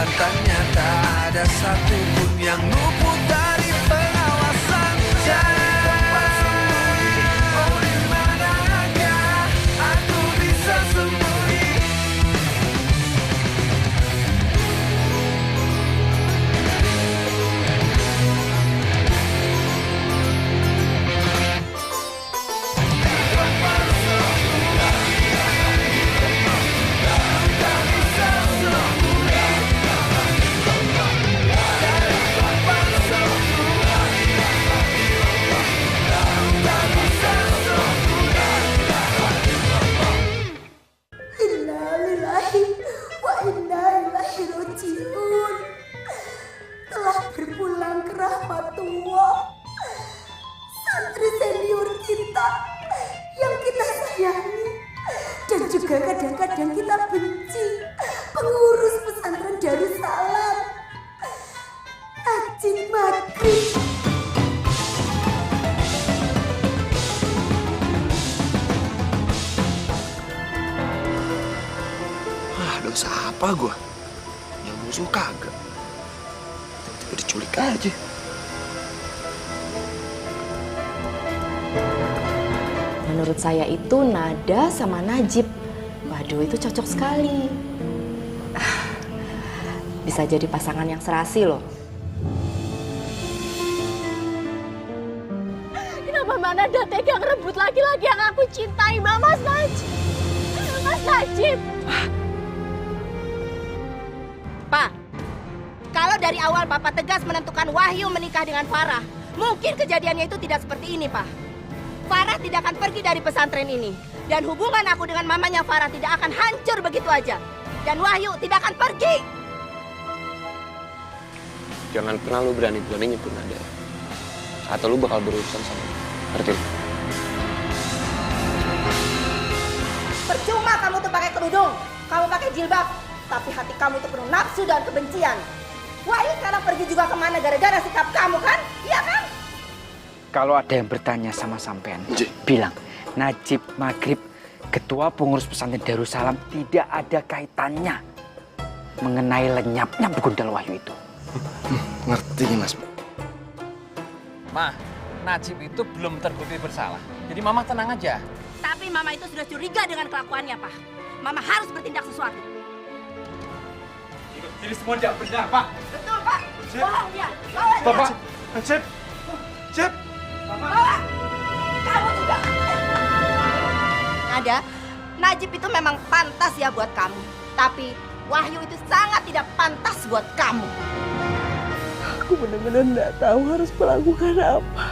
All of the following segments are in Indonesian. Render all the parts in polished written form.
kelihatannya tak ada satupun yang luput dari pengawasan. Jangan sembunyi, oh di manakah aku bisa sembunyi? Innalillahi wa inna ilaihi raji'un. Telah berpulang ke rahmatullah santri senior kita yang kita sayangi dan juga kadang-kadang kita benci, pengurus pesantren Darussalam, Najib Maghrib. Dosa apa gua? Yang musuh kagak. Tiba-tiba diculik aja. Menurut saya itu Nada sama Najib. Waduh, itu cocok sekali. Bisa jadi pasangan yang serasi loh. Kenapa Nada tega ngerebut laki-laki yang aku cintai, Mas Najib? Mas Najib! Pak, kalau dari awal Bapak tegas menentukan Wahyu menikah dengan Farah, mungkin kejadiannya itu tidak seperti ini, Pak. Farah tidak akan pergi dari pesantren ini. Dan hubungan aku dengan mamanya Farah tidak akan hancur begitu aja. Dan Wahyu tidak akan pergi. Jangan pernah lu berani-berani nyebut Nada. Atau lu bakal berurusan sama dia. Ngerti? Percuma kamu tuh pakai kerudung, kamu pakai jilbab. Tapi hati kamu itu penuh nafsu dan kebencian. Wahyu sekarang pergi juga kemana gara-gara sikap kamu kan? Iya kan? Kalau ada yang bertanya sama sampean, bilang Najib Maghrib, ketua pengurus pesantren Darussalam, tidak ada kaitannya mengenai lenyapnya begundal Wahyu itu. Ngerti Mas. Ma, Najib itu belum terbukti bersalah. Jadi Mama tenang aja. Tapi Mama itu sudah curiga dengan kelakuannya, Pak. Mama harus bertindak sesuatu. Ini semua tidak benar, Pak. Betul, Pak. Bohong dia. Bawa dia. Bapak, Najib. Najib. Bawa. Kamu juga. Nada, Najib itu memang pantas ya buat kamu. Tapi Wahyu itu sangat tidak pantas buat kamu. Aku benar-benar tidak tahu harus melakukan apa.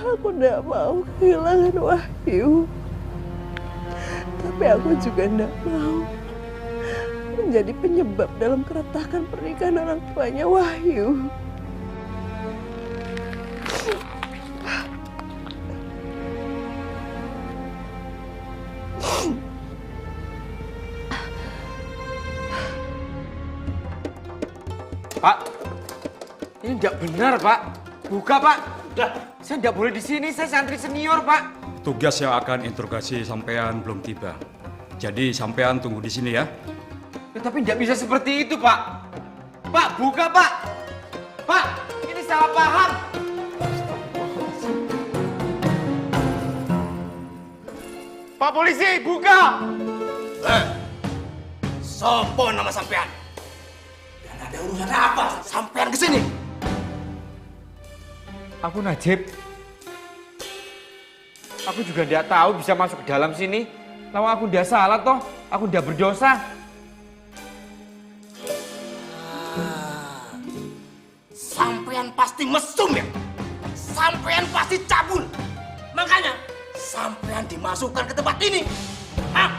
Aku tidak mau kehilangan Wahyu. Tapi aku juga tidak mau menjadi penyebab dalam keretakan pernikahan orang tuanya Wahyu. Pak, ini tidak benar, Pak. Buka, Pak. Udah, saya tidak boleh di sini. Saya santri senior, Pak. Tugas yang akan interogasi sampean belum tiba. Jadi sampean tunggu di sini ya. Tapi tidak bisa seperti itu, Pak. Pak, buka, Pak. Pak, ini salah paham. Pak polisi, buka. Sopo nama sampean? Dan ada urusan apa sampean kesini? Aku Najib. Aku juga tidak tahu bisa masuk ke dalam sini. Lalu aku tidak salah toh. Aku tidak berdosa. Sampean pasti mesum ya? Sampean pasti cabul. Makanya sampean dimasukkan ke tempat ini. Hah?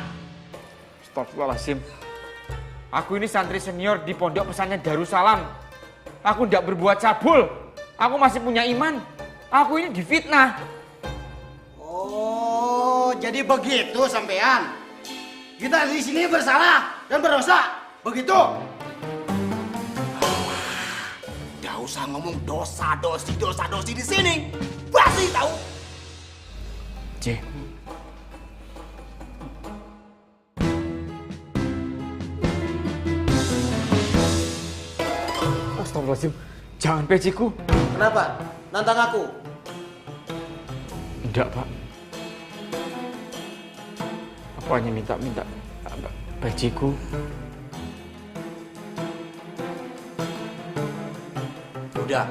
Astagfirullahaladzim. Aku ini santri senior di pondok pesantren Darussalam. Aku tidak berbuat cabul. Aku masih punya iman. Aku ini difitnah. Oh, jadi begitu sampean. Kita di sini bersalah dan berdosa. Begitu? Gak usah ngomong dosa-dosi di sini. Pasti tahu. Astagfirullahaladzim. Jangan peciku. Kenapa? Nantang aku? Enggak, Pak. Aku hanya minta bajiku. Udah,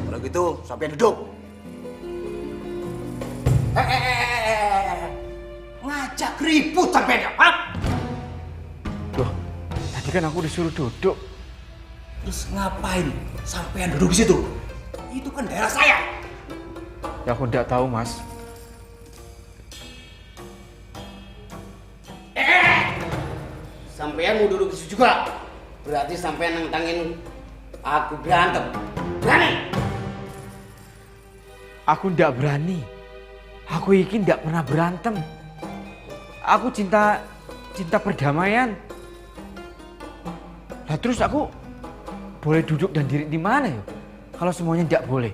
kalau gitu sampai duduk. Ngajak ribut sampai apa? Loh, tadi kan aku disuruh duduk. Terus ngapain sampean duduk di situ? Itu kan daerah saya. Ya aku enggak tahu, Mas. Sampean mau duduk di situ juga? Berarti sampean nentangin aku berantem. Berani? Aku ndak berani. Aku iki ndak pernah berantem. Aku cinta perdamaian. Lah terus aku boleh duduk dan diri di mana ya? Kalau semuanya ndak boleh.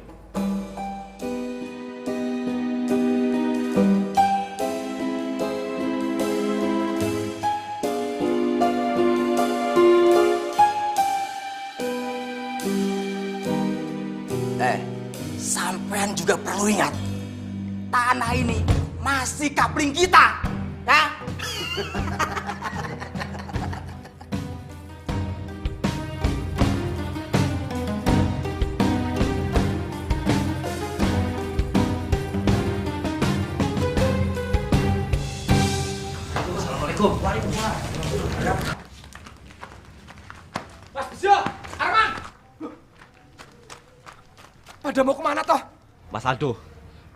Sampean juga perlu ingat, tanah ini masih kapling kita, ya? Assalamualaikum. Waalaikumsalam. Mas Bejo, Arman! Pada mau kemana toh? Mas Aldo,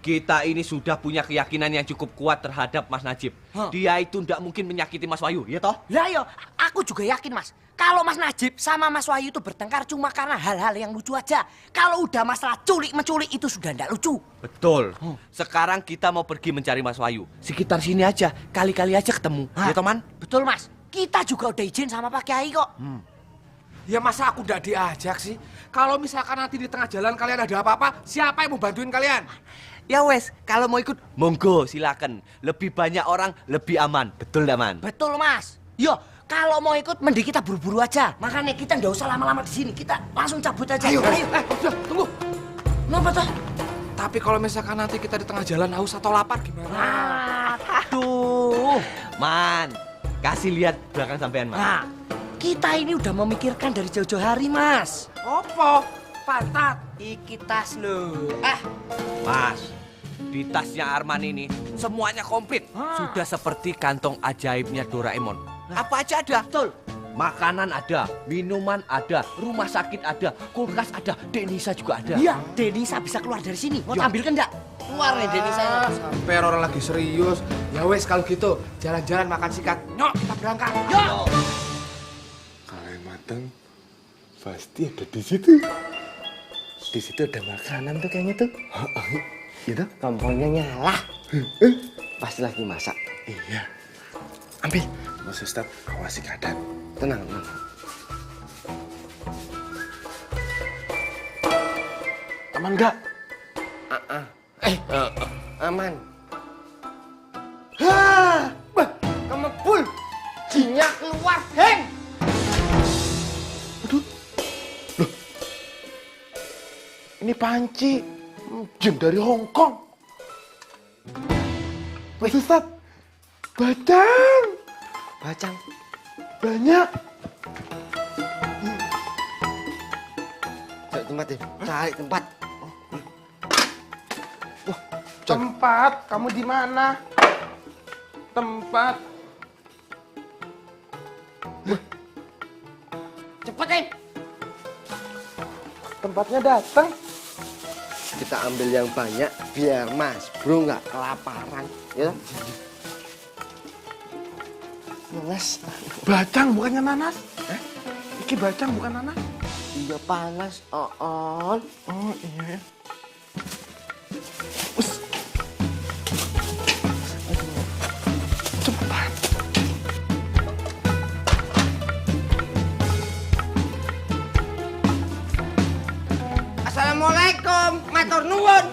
kita ini sudah punya keyakinan yang cukup kuat terhadap Mas Najib. Dia itu tidak mungkin menyakiti Mas Wahyu, ya toh? Lah yo, aku juga yakin Mas. Kalau Mas Najib sama Mas Wahyu itu bertengkar cuma karena hal-hal yang lucu aja. Kalau udah masalah culik-menculik itu sudah tidak lucu. Betul. Sekarang kita mau pergi mencari Mas Wahyu. Sekitar sini aja, kali-kali aja ketemu. Ya toh, Man? Betul Mas. Kita juga udah izin sama Pak Kiai kok. Ya masa aku nggak diajak sih? Kalau misalkan nanti di tengah jalan kalian ada apa-apa, siapa yang mau bantuin kalian? Ya wes, kalau mau ikut, monggo silakan. Lebih banyak orang, lebih aman. Betul dah, Man? Betul Mas. Yo, kalau mau ikut mending kita buru-buru aja. Makanya kita nggak usah lama-lama di sini. Kita langsung cabut aja. Ayo. Udah, tunggu. Kenapa toh? Tapi kalau misalkan nanti kita di tengah jalan haus atau lapar gimana? Aduh, Man, kasih lihat belakang sampean, Man. Nah, kita ini udah memikirkan dari jauh-jauh hari, Mas. Opo? Pantat. Iki tas lo. Mas, di tasnya Arman ini semuanya komplit. Sudah seperti kantong ajaibnya Doraemon. Apa aja ada. Betul. Makanan ada, minuman ada, rumah sakit ada, kulkas ada, Denisa juga ada. Iya, Denisa bisa keluar dari sini. Mau tampilkan enggak? Keluar nih Denisa. Sampai orang lagi serius. Ya wes kalau gitu, jalan-jalan makan sikat. Nyok, kita berangkat. Yuk. Kalau yang mateng pasti ada di situ. Di situ ada makanan tuh kayaknya tuh. Gitu? Kompornya nyala. Pasti lagi masak. Iya. Ambil. Mas Ustadz, awasi keadaan. Tenang. Aman nggak? Aman. Hah! Kemepul. Jinnya keluar, Heng. Ini panci. Jin dari Hong Kong. Mas Ustadz, bacang. Bacang. Banyak. Cari tempat ya. Cari tempat. Tempat? Kamu di mana? Tempat. Cepet, Heng. Tempatnya datang. Kita ambil yang banyak biar Mas Bro nggak kelaparan, ya. Nanas. Bacang bukannya nanas? Iki bacang bukan nanas? Iya panas, On. Oh iya. Cepat. Assalamualaikum, matur nuwun.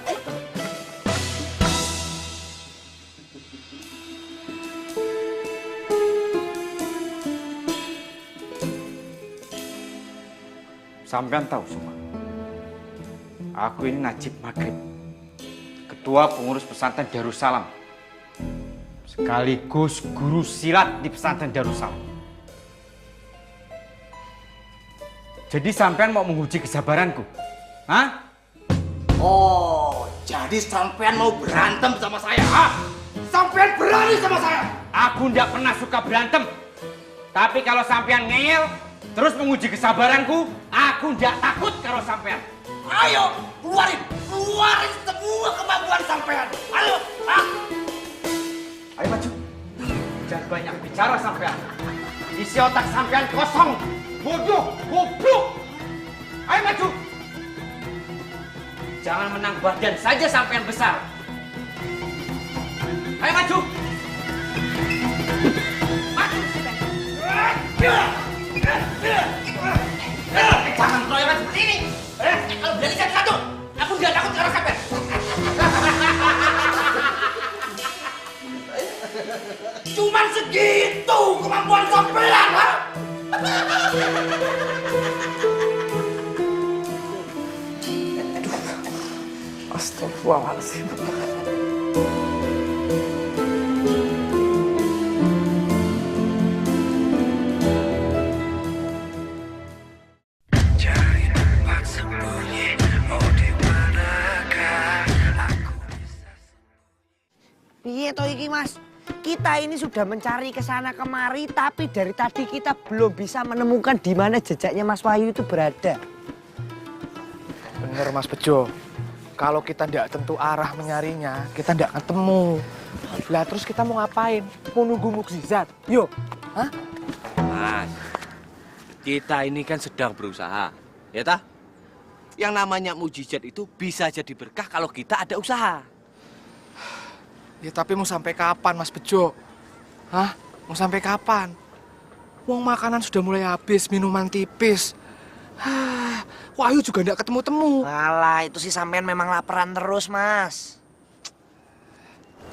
Sampean tahu semua. Aku ini Najib Maghrib, ketua pengurus pesantren Darussalam, sekaligus guru silat di pesantren Darussalam. Jadi sampean mau menguji kesabaranku? Hah? Oh, jadi sampean mau berantem sama saya? Hah? Sampean berani sama saya? Aku ndak pernah suka berantem. Tapi kalau sampean ngeyel, terus menguji kesabaranku, aku ndak takut kalau sampean. Ayo, keluarin semua kemampuan sampean. Ayo, Ayo maju. Jangan banyak bicara sampean. Isi otak sampean kosong. Bodoh, goblok. Ayo maju. Jangan menang badan saja sampean besar. Ayo maju. Maju. Jangan keroyokan seperti ini. Kalau berani satu-satu, aku nggak takut karena sampean. Cuman segitu kemampuan sampean, ha? Astagfirullahaladzim. Piye toh iki Mas? Kita ini sudah mencari ke sana kemari, tapi dari tadi kita belum bisa menemukan di mana jejaknya Mas Wahyu itu berada. Bener Mas Bejo. Kalau kita tidak tentu arah mencarinya, kita tidak ketemu. Lah terus kita mau ngapain? Mau nunggu mukjizat? Yuk. Hah? Mas, kita ini kan sedang berusaha, ya tah? Yang namanya mukjizat itu bisa jadi berkah kalau kita ada usaha. Ya tapi mau sampai kapan Mas Bejo? Hah? Mau sampai kapan? Wong makanan sudah mulai habis, minuman tipis. Wahyu juga nggak ketemu-temu. Alah, itu sih sampean memang laparan terus, Mas.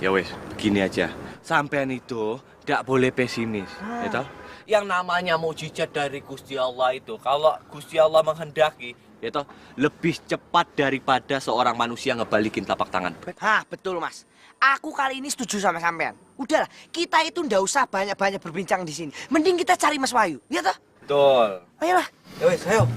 Ya wes, begini aja. Sampean itu nggak boleh pesimis, ya toh? Yang namanya mukjizat dari Gusti Allah itu, kalau Gusti Allah menghendaki, ya toh, lebih cepat daripada seorang manusia ngebalikin telapak tangan. Hah, betul Mas. Aku kali ini setuju sama sampean. Udahlah, kita itu ndak usah banyak-banyak berbincang di sini. Mending kita cari Mas Wahyu, ya toh? Betul. Ayolah. Ya wes, ayo.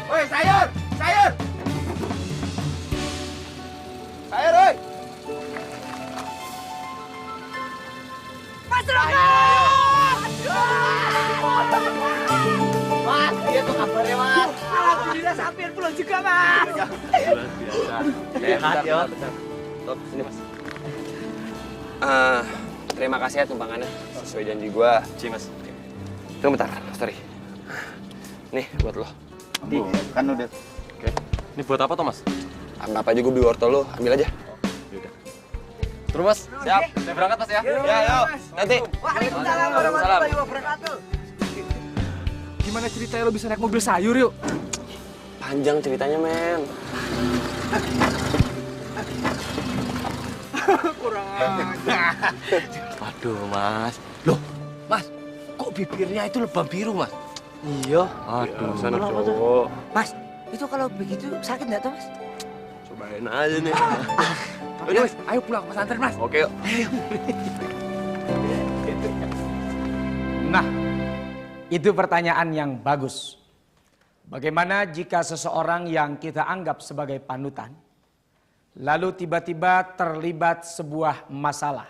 Woi, sayur! Sayur! Sayur, woi! Mas Raka! Mas, dia tuh kabarnya, Mas. Alhamdulillah sampean pulang juga, Mas. Luar biasa. Sehat ya. Top, sini Mas. Terima kasih ya tumpangannya. Sesuai janji gua. Cing, Mas. Tunggu bentar, sorry. Nih, buat lo. Kan udah. Oke. Ini buat apa, Mas? Anggap aja gue beli wortel lo, ambil aja. Yaudah. Terus, Mas. Siap. Saya berangkat, Mas ya. Ya, yuk. Nanti. Waalaikumsalam warahmatullahi wabarakatuh. Gimana ceritanya lo bisa naik mobil sayur, yuk? Panjang ceritanya, men. Kurang ajar. Waduh, Mas. Loh, Mas. Kok bibirnya itu lebam biru, Mas? Iya. Aduh, sana cowok. Mas, itu kalau begitu sakit nggak tuh, Mas? Cobain aja nih. Udah, Mas. Ayo pulang ke pesantren, Mas. Oke, yuk. Nah, itu pertanyaan yang bagus. Bagaimana jika seseorang yang kita anggap sebagai panutan, lalu tiba-tiba terlibat sebuah masalah?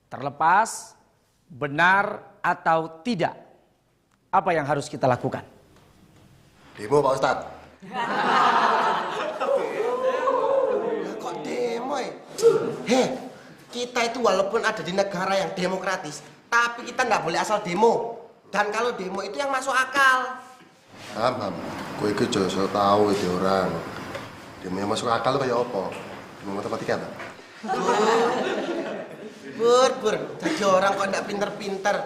Terlepas, benar atau tidak, apa yang harus kita lakukan? Demo, Pak Ustadz. Kok demo ya? Heh, kita itu walaupun ada di negara yang demokratis, tapi kita nggak boleh asal demo. Dan kalau demo itu yang masuk akal. Paham. Kowe iki aja tahu itu orang. Demo yang masuk akal kayak apa? Demo matematika ta? Bur, jadi orang kok nggak pinter-pinter.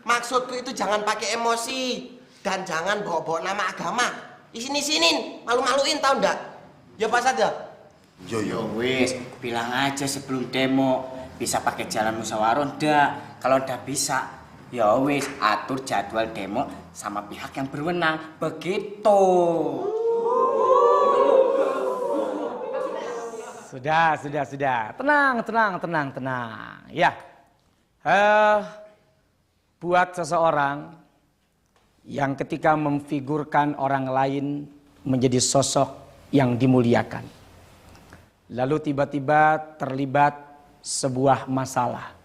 Maksudku itu jangan pakai emosi dan jangan bawa-bawa nama agama. Isin-isinin, malu-maluin, tahu ndak? Ya Pak Ustadz ya? Yo wis, bilang aja sebelum demo bisa pakai jalan musyawarah ndak. Kalau ndak bisa, ya wis atur jadwal demo sama pihak yang berwenang. Begitu. Sudah. Tenang. Ya. Buat seseorang yang ketika memfigurkan orang lain menjadi sosok yang dimuliakan, lalu tiba-tiba terlibat sebuah masalah.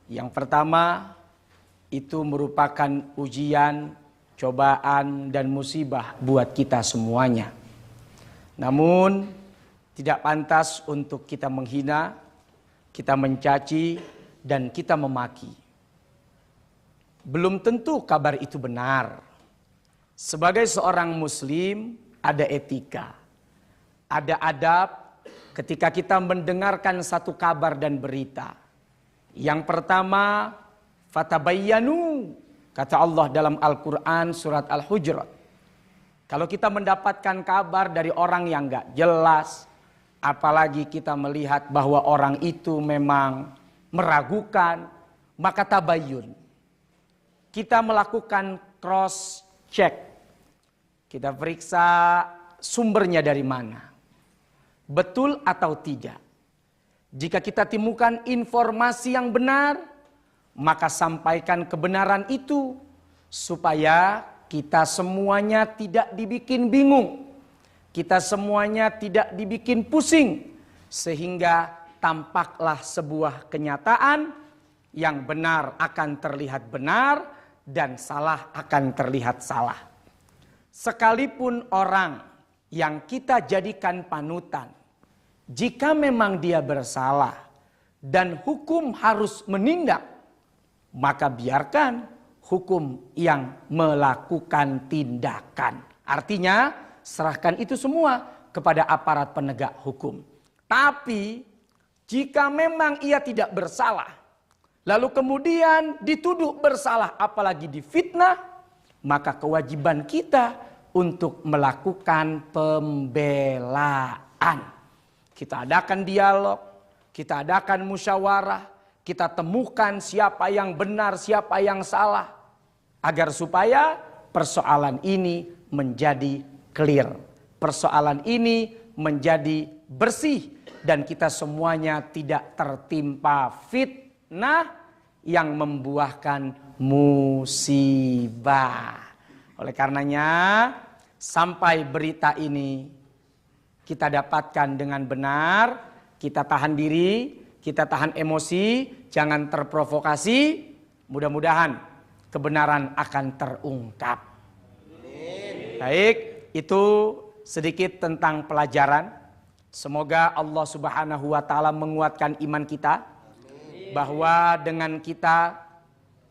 Yang pertama itu merupakan ujian, cobaan, dan musibah buat kita semuanya. Namun tidak pantas untuk kita menghina, kita mencaci, dan kita memaki. Belum tentu kabar itu benar. Sebagai seorang muslim ada etika, ada adab ketika kita mendengarkan satu kabar dan berita. Yang pertama, fatabayyanu, kata Allah dalam Al-Quran surat Al-Hujurat. Kalau kita mendapatkan kabar dari orang yang gak jelas, apalagi kita melihat bahwa orang itu memang meragukan, maka tabayyun. Kita melakukan cross check. Kita periksa sumbernya dari mana. Betul atau tidak. Jika kita temukan informasi yang benar, maka sampaikan kebenaran itu supaya kita semuanya tidak dibikin bingung. Kita semuanya tidak dibikin pusing. Sehingga tampaklah sebuah kenyataan yang benar akan terlihat benar dan salah akan terlihat salah. Sekalipun orang yang kita jadikan panutan, jika memang dia bersalah dan hukum harus menindak, maka biarkan hukum yang melakukan tindakan. Artinya serahkan itu semua kepada aparat penegak hukum. Tapi jika memang ia tidak bersalah, lalu kemudian dituduh bersalah, apalagi difitnah, maka kewajiban kita untuk melakukan pembelaan. Kita adakan dialog, kita adakan musyawarah, kita temukan siapa yang benar, siapa yang salah, agar supaya persoalan ini menjadi clear. Persoalan ini menjadi bersih dan kita semuanya tidak tertimpa fitnah yang membuahkan musibah. Oleh karenanya, sampai berita ini kita dapatkan dengan benar, kita tahan diri, kita tahan emosi, jangan terprovokasi. Mudah-mudahan kebenaran akan terungkap. Baik, itu sedikit tentang pelajaran. Semoga Allah Subhanahu wa taala menguatkan iman kita, bahwa dengan kita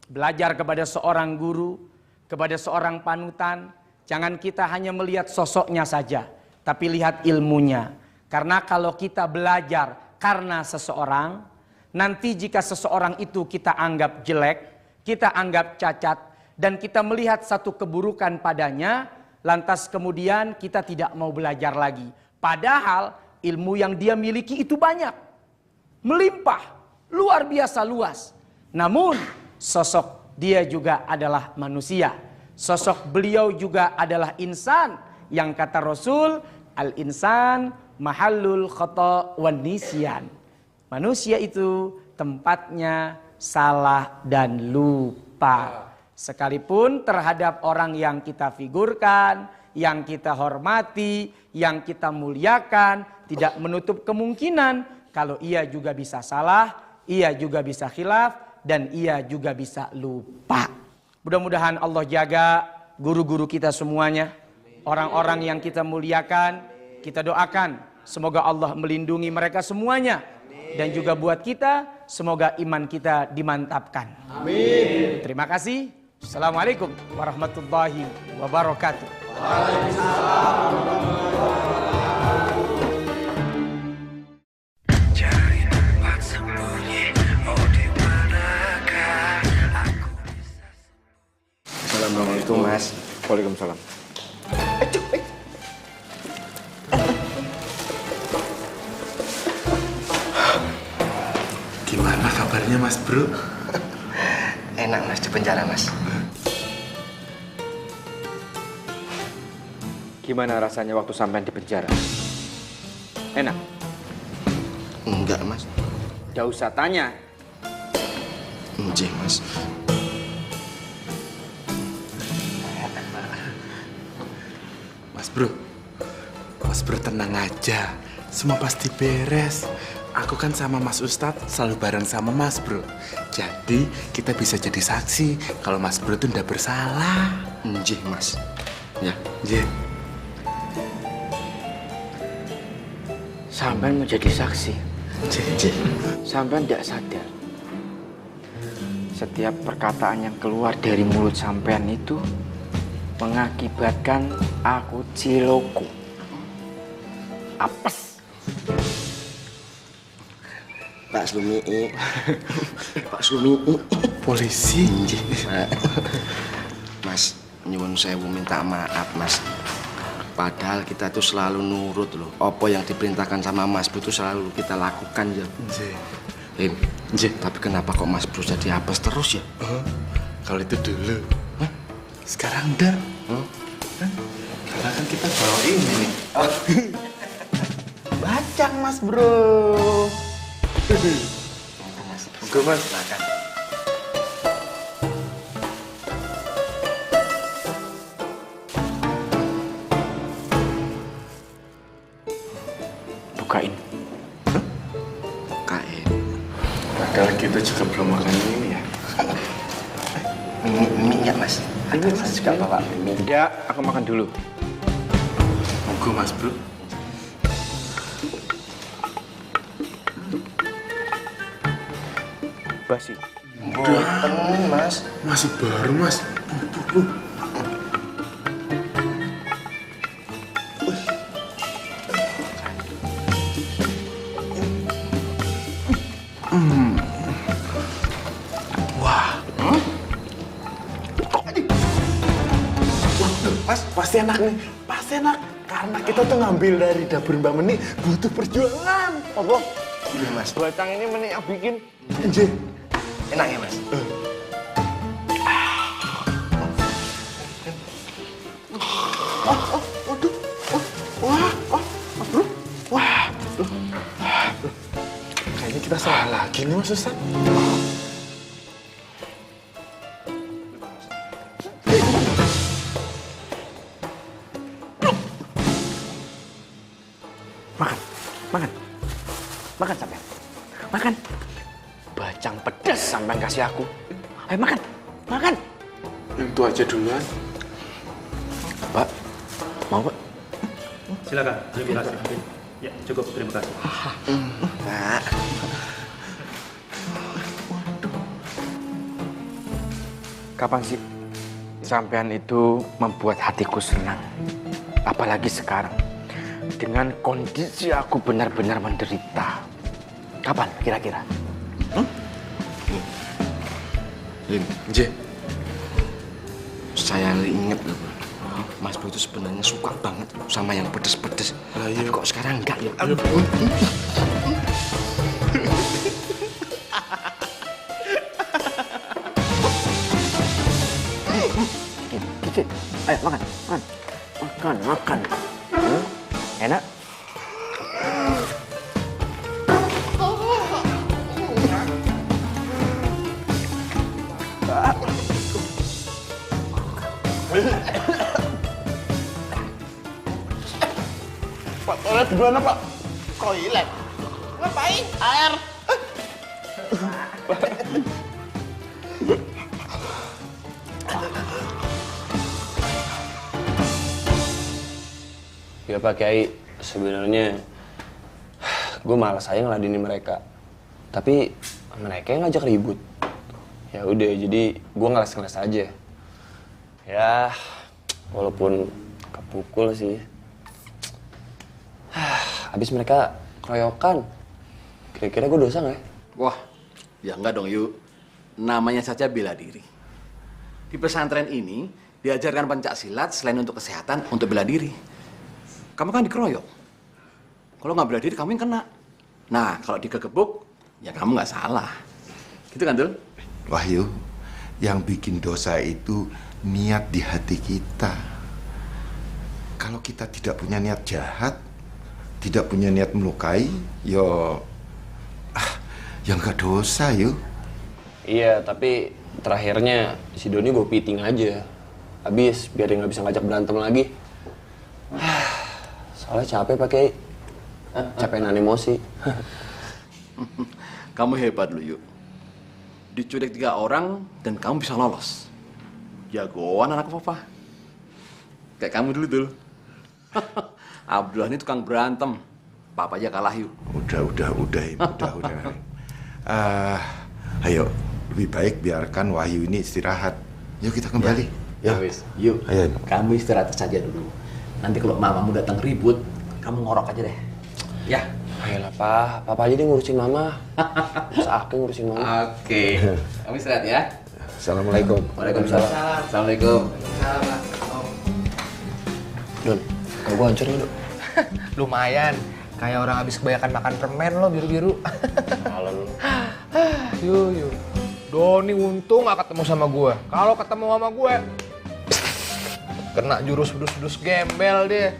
belajar kepada seorang guru, kepada seorang panutan, jangan kita hanya melihat sosoknya saja, tapi lihat ilmunya. Karena kalau kita belajar karena seseorang, nanti jika seseorang itu kita anggap jelek, kita anggap cacat, dan kita melihat satu keburukan padanya, lantas kemudian kita tidak mau belajar lagi. Padahal ilmu yang dia miliki itu banyak, melimpah, luar biasa luas. Namun sosok dia juga adalah manusia. Sosok beliau juga adalah insan. Yang kata Rasul, al-insan mahallul khata' wan nisyan. Manusia itu tempatnya salah dan lupa. Sekalipun terhadap orang yang kita figurkan, yang kita hormati, yang kita muliakan, tidak menutup kemungkinan kalau ia juga bisa salah, ia juga bisa khilaf, dan ia juga bisa lupa. Mudah-mudahan Allah jaga guru-guru kita semuanya, orang-orang yang kita muliakan, kita doakan semoga Allah melindungi mereka semuanya. Dan juga buat kita, semoga iman kita dimantapkan. Amin. Terima kasih. Assalamualaikum warahmatullahi wabarakatuh. Assalamualaikum Mas. Waalaikumsalam. Kabarnya Mas Bro? Enak Mas di penjara Mas. Gimana rasanya waktu sampean di penjara? Enak? Enggak Mas. Gak usah tanya. Nggih Mas. Mas Bro tenang aja, semua pasti beres. Aku kan sama Mas Ustadz selalu bareng sama Mas Bro. Jadi kita bisa jadi saksi kalau Mas Bro tuh ndak bersalah. Nggih Mas. Ya. Nggih. Sampean mau jadi saksi. Sampean tidak sadar. Setiap perkataan yang keluar dari mulut sampean itu mengakibatkan aku ciloko. Apes. Pak Sumi. Pak Sumi. Polisi. Mas, nyuwun sewu minta maaf Mas. Padahal kita tuh selalu nurut loh. Apa yang diperintahkan sama Mas Bro itu selalu kita lakukan ya. Tapi kenapa kok Mas Bro jadi apes terus ya? Kalau itu dulu. Sekarang enggak. Karena kan kita bawa ini nih. Bacang Mas Bro. Oke Mas. Makan. Bukain. Bukain. Padahal kita juga belum makan ini ya. Mie enggak Mas? Ini Mas juga bawa mie. Enggak, aku makan dulu. Monggo Mas Bro. Basi. Boten Mas. Masih baru Mas. Wah. Mas, pasti enak nih. Pasti enak. Karena kita tuh ngambil dari dapur Mbak Meni butuh perjuangan. Apa? Iya Mas. Batang ini Meni yang bikin. Nggih. Enak ya Mas? Kayaknya kita salah lagi nih Mas Ustadz. Makan sampean. Makan. Bacang pedas sampean kasih aku. Ayo makan. Makan. Yang itu aja duluan. Pak, mau Pak? Silakan, terima kasih. Ya, cukup, terima kasih. Pak. Kapan sih sampean itu membuat hatiku senang? Apalagi sekarang. Dengan kondisi aku benar-benar menderita. Kapan kira-kira? Lim, saya inget loh, Mas Bro itu sebenarnya suka banget sama yang pedes-pedes. Tapi kok sekarang enggak ya? Kiki, ayo makan, makan. Enak? Pak, toilet di mana Pak? Toilet? Ngapain? Air. Ya Pak Kiai, sebenarnya gue malas aja ngeladeni mereka. Tapi mereka yang ngajak ribut. Ya udah, jadi gue ngeles-ngeles aja. Ya, walaupun kepukul sih. Habis mereka keroyokan. Kira-kira gue dosa nggak ya? Wah, ya enggak dong Yu. Namanya saja bela diri. Di pesantren ini diajarkan pencaksilat selain untuk kesehatan, untuk bela diri. Kamu kan dikeroyok. Kalau nggak bela diri, kamu yang kena. Nah, kalau digegebuk, ya kamu nggak salah. Gitu kan, Dul? Wahyu, yang bikin dosa itu niat di hati kita. Kalau kita tidak punya niat jahat, tidak punya niat melukai, ya nggak dosa, yuk. Iya, tapi terakhirnya si Doni gue piting aja. Habis biar dia nggak bisa ngajak berantem lagi. Soalnya capek pakai capek nahan emosi. Kamu hebat lu, Yuk. Diculik 3 orang dan kamu bisa lolos. Jagoan anak papa. Kayak kamu dulu, Dul. Abdullah ini tukang berantem. Papa aja kalah, Yuk. Udah. Ayo, lebih baik biarkan Wahyu ini istirahat. Yuk kita kembali. Ya wis, yuk. Ayo. Kamu istirahat saja dulu. Nanti kalau mamamu datang ribut, kamu ngorok aja deh. Ya. Ayolah, Pak. Papa aja dia ngurusin mama. Masa aku ngurusin mama. Oke. Kamu istirahat ya. Assalamualaikum. Waalaikumsalam. Assalamualaikum. Don, kalau gua hancur nih, Dok. Lumayan. Kayak orang habis kebanyakan makan permen lo biru-biru. Malam lu. Yuk. Doni untung gak ketemu sama gue. Kalau ketemu sama gue, kena jurus pedus-pedus gembel dia.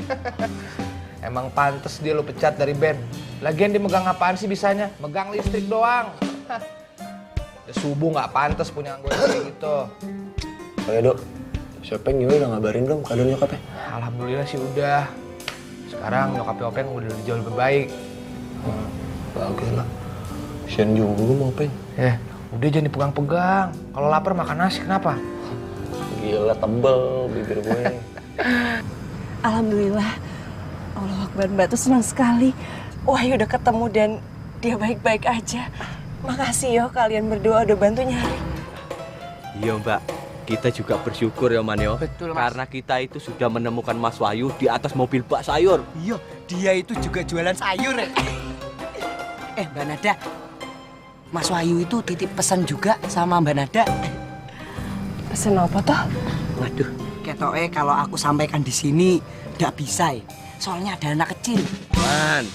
Emang pantes dia lo pecat dari band. Lagian dia megang apaan sih bisanya? Megang listrik doang. Ya, subuh gak pantes punya anggota kayak gitu. Oh ya, Dok. Siapa yang udah ngabarin belum keadaan nyokapnya? Alhamdulillah sih udah. Sekarang nyokapnya Openg udah jauh lebih baik. Bagus lah. Sian juga gue mau Openg. Udah jangan dipegang-pegang. Kalau lapar makan nasi, kenapa? Gila, tebel bibir gue. Alhamdulillah. Allah Akbar, Mbak tuh senang sekali. Wahyu udah ketemu dan dia baik-baik aja. Makasih yo kalian berdua udah bantu nyari. Iya, Mbak. Kita juga bersyukur ya, Man, yo. Betul, Mas. Karena kita itu sudah menemukan Mas Wahyu di atas mobil bak sayur. Iya, dia itu juga jualan sayur ya. Mbak Nada, Mas Wahyu itu titip pesan juga sama Mbak Nada. Pesan apa toh? Waduh, ketoknya kalau aku sampaikan di sini nggak bisa ya. Soalnya ada anak kecil. Man,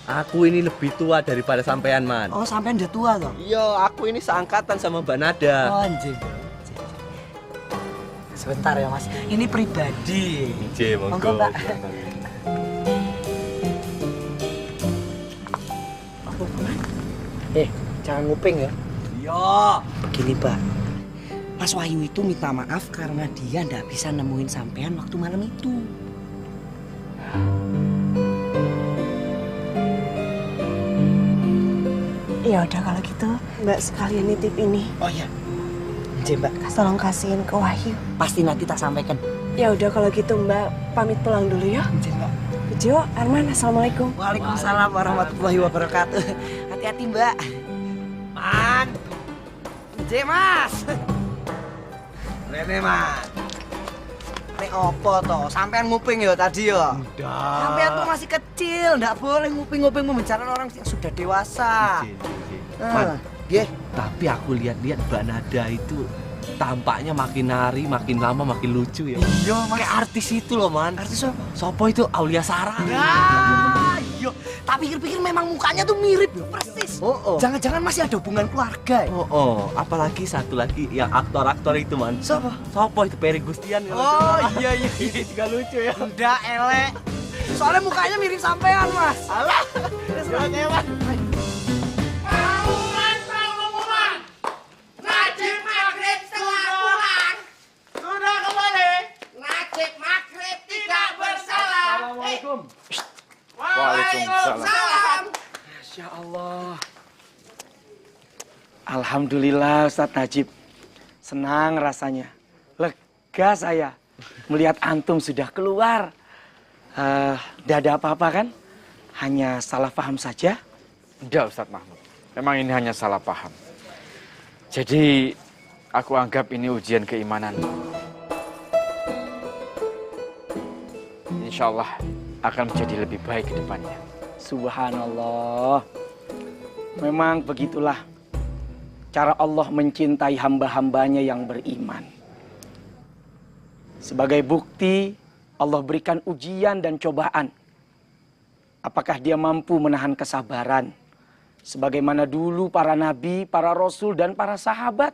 aku ini lebih tua daripada sampean, Man. Oh, sampean udah tua toh? Iya, aku ini seangkatan sama Mbak Nada. Oh, anjing. Sebentar ya, Mas. Ini pribadi. Monggo, Mbak. Jangan nguping ya. Iya. Begini, Pak. Mas Wahyu itu minta maaf karena dia nggak bisa nemuin sampean waktu malam itu. Ya udah kalau gitu, Mbak sekalian nitip ini. Oh iya. Mbak. Tolong kasihin ke Wahyu. Pasti nanti tak sampaikan. Ya udah kalau gitu Mbak pamit pulang dulu ya. Mbak. Jo, Arman, assalamualaikum. Waalaikumsalam warahmatullahi wabarakatuh. Hati-hati, Mbak. Man. Mas. Rene, Man. Nek opo toh? Sampean nguping ya tadi ya? Udah. Sampean tuh masih kecil, nggak boleh nguping-nguping membicarakan orang yang sudah dewasa. Man, tapi aku lihat-lihat Mbak Nada itu tampaknya makin hari, makin lama, makin lucu ya. Iya, kayak artis itu loh, Man. Artis apa? Sopo itu? Aulia Sarah. Iya. Tapi pikir-pikir memang mukanya tuh mirip ya, persis. Jangan-jangan masih ada hubungan keluarga ya? Apalagi satu lagi yang aktor-aktor itu, Man. Siapa? Sopo itu? Peri Gustian. Iya. Ini juga lucu ya. Udah, elek. Soalnya mukanya mirip sampean, Mas. Alah. Terus hebat. Najib Maghrib setengah pulang. Sudah kembali. Najib Maghrib tidak bersalah. Assalamualaikum. Waalaikumsalam. Masya Allah. Alhamdulillah Ustadz Najib. Senang rasanya. Lega saya melihat antum sudah keluar. Tidak ada apa-apa kan? Hanya salah paham saja? Tidak, Ustadz Mahmud. Memang ini hanya salah paham. Jadi, aku anggap ini ujian keimanan. Insya Allah akan menjadi lebih baik ke depannya. Subhanallah. Memang begitulah cara Allah mencintai hamba-hambanya yang beriman. Sebagai bukti, Allah berikan ujian dan cobaan. Apakah dia mampu menahan kesabaran Sebagaimana dulu para nabi, para rasul, dan para sahabat.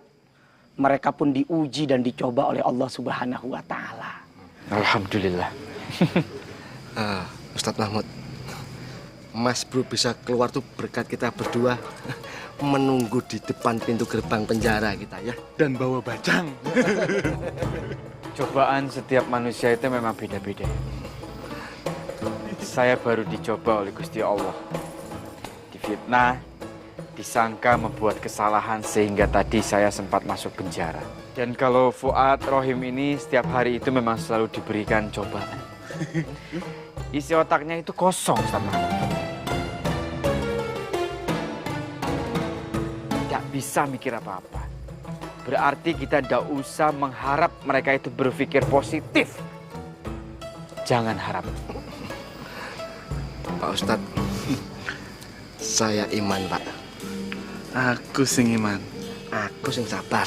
Mereka pun diuji dan dicoba oleh Allah Subhanahu wa Ta'ala. Alhamdulillah. Ustadz Mahmud, Mas Bro bisa keluar tuh berkat kita berdua menunggu di depan pintu gerbang penjara kita ya. Dan bawa bajang. Cobaan setiap manusia itu memang beda-beda. Saya baru dicoba oleh Gusti Allah. Difitnah, disangka membuat kesalahan sehingga tadi saya sempat masuk penjara. Dan kalau Fuad Rohim ini setiap hari itu memang selalu diberikan cobaan. Isi otaknya itu kosong sama. Tidak bisa mikir apa-apa. Berarti kita tidak usah mengharap mereka itu berpikir positif. Jangan harap. Pak Ustadz, saya iman Pak. Aku sing iman. Aku sing sabar.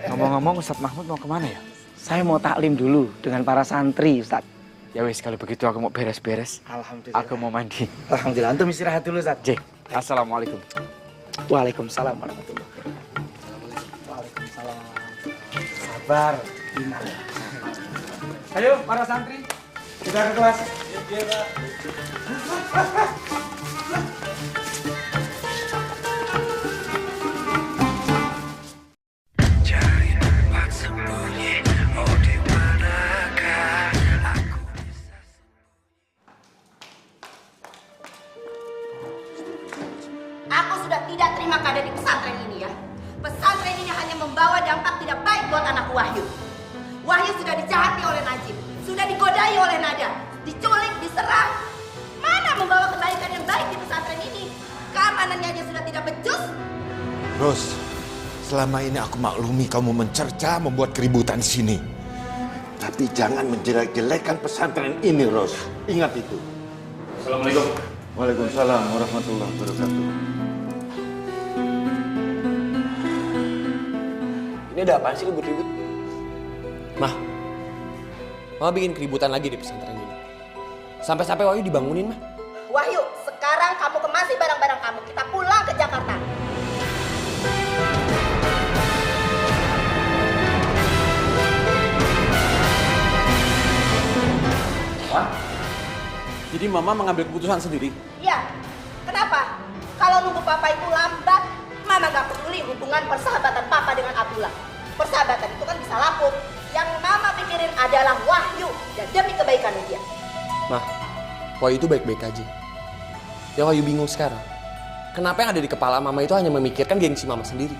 Ngomong-ngomong Ustadz Mahmud mau kemana ya? Saya mau taklim dulu dengan para santri, Ustadz. Ya wis, kalau begitu aku mau beres-beres. Alhamdulillah. Aku mau mandi. Alhamdulillah. Antum istirahat dulu, Ustadz. J. Assalamualaikum. Waalaikumsalam warahmatullahi wabarakatuh. Waalaikumsalam. Sabar. Iman. Ayo para santri, kita ke kelas. Iya, Pak. Aku sudah tidak terima keadaan di pesantren ini ya. Pesantren ini hanya membawa dampak tidak baik buat anak Wahyu. Wahyu sudah dijahati oleh Najib, sudah digodai oleh Nada, diculik, diserang. Mana membawa kebaikan yang baik di pesantren ini? Keamanannya aja sudah tidak becus. Ros, selama ini aku maklumi kamu mencerca, membuat keributan di sini. Tapi jangan menjelek-jelekkan pesantren ini, Ros. Ingat itu. Assalamualaikum. Waalaikumsalam warahmatullahi wabarakatuh. Ini ada apaan sih ribut-ribut? Mah, Mama bikin keributan lagi di pesantren ini. Sampai-sampai Wahyu dibangunin, Mah. Wahyu, sekarang kamu kemasi barang-barang kamu. Kita pulang ke Jakarta. Wah, jadi Mama mengambil keputusan sendiri? Iya. Kenapa? Kalau nunggu Papa itu lambat, Mama gak peduli hubungan persahabatan Papa dengan Abdullah. Persahabatan itu kan bisa lapuk. Yang Mama pikirin adalah Wahyu dan demi kebaikan dia. Mah, Wahyu itu baik-baik aja. Yang Wahyu bingung sekarang, kenapa yang ada di kepala Mama itu hanya memikirkan gengsi Mama sendiri?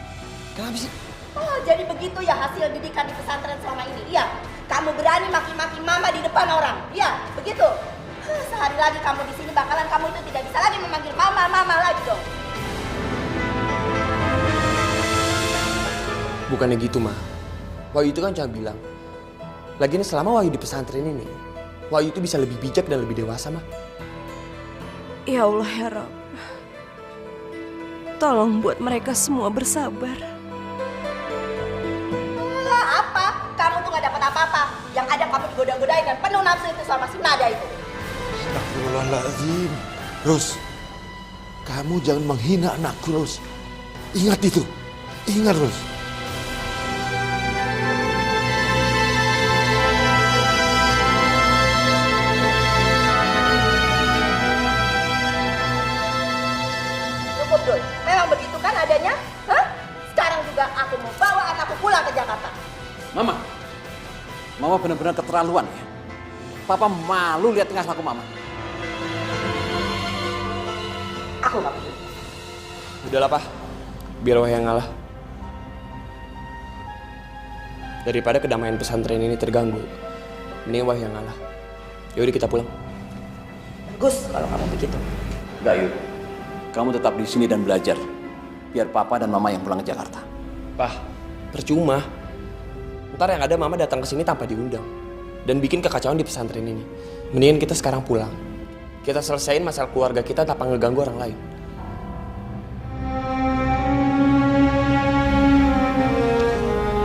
Kenapa sih? Oh, jadi begitu ya hasil didikan di pesantren selama ini? Iya. Kamu berani maki-maki Mama di depan orang? Iya, begitu. Sehari lagi kamu di sini bakalan kamu itu tidak bisa lagi memanggil Mama lagi dong. Bukannya gitu, Mah. Wahyu itu kan cuma bilang, lagian selama Wahyu di pesantren ini, Wahyu itu bisa lebih bijak dan lebih dewasa, Mah. Ya Allah ya Rabb, tolong buat mereka semua bersabar. Apa? Kamu tuh gak dapat apa-apa. Yang ada kamu digoda-godain dan penuh nafsu itu sama si Nada itu. Astagfirullahaladzim. Ros, kamu jangan menghina anakku, Ros. Ingat itu. Ingat, Ros. Cukup, Dul. Memang begitu kan adanya? Hah? Sekarang juga aku mau bawa anakku pulang ke Jakarta. Mama benar-benar keterlaluan ya. Papa malu lihat tingkah laku Mama. Aku gak peduli. Udahlah, Pak. Biar Wahyu yang ngalah. Daripada kedamaian pesantren ini terganggu, mending Wahyu yang ngalah. Yaudah kita pulang. Bagus kalau kamu begitu. Enggak, Yu. Kamu tetap di sini dan belajar. Biar Papa dan Mama yang pulang ke Jakarta. Pak, percuma. Ntar yang ada Mama datang ke sini tanpa diundang dan bikin kekacauan di pesantren ini. Mendingan kita sekarang pulang. Kita selesaiin masalah keluarga kita tanpa ngeganggu orang lain.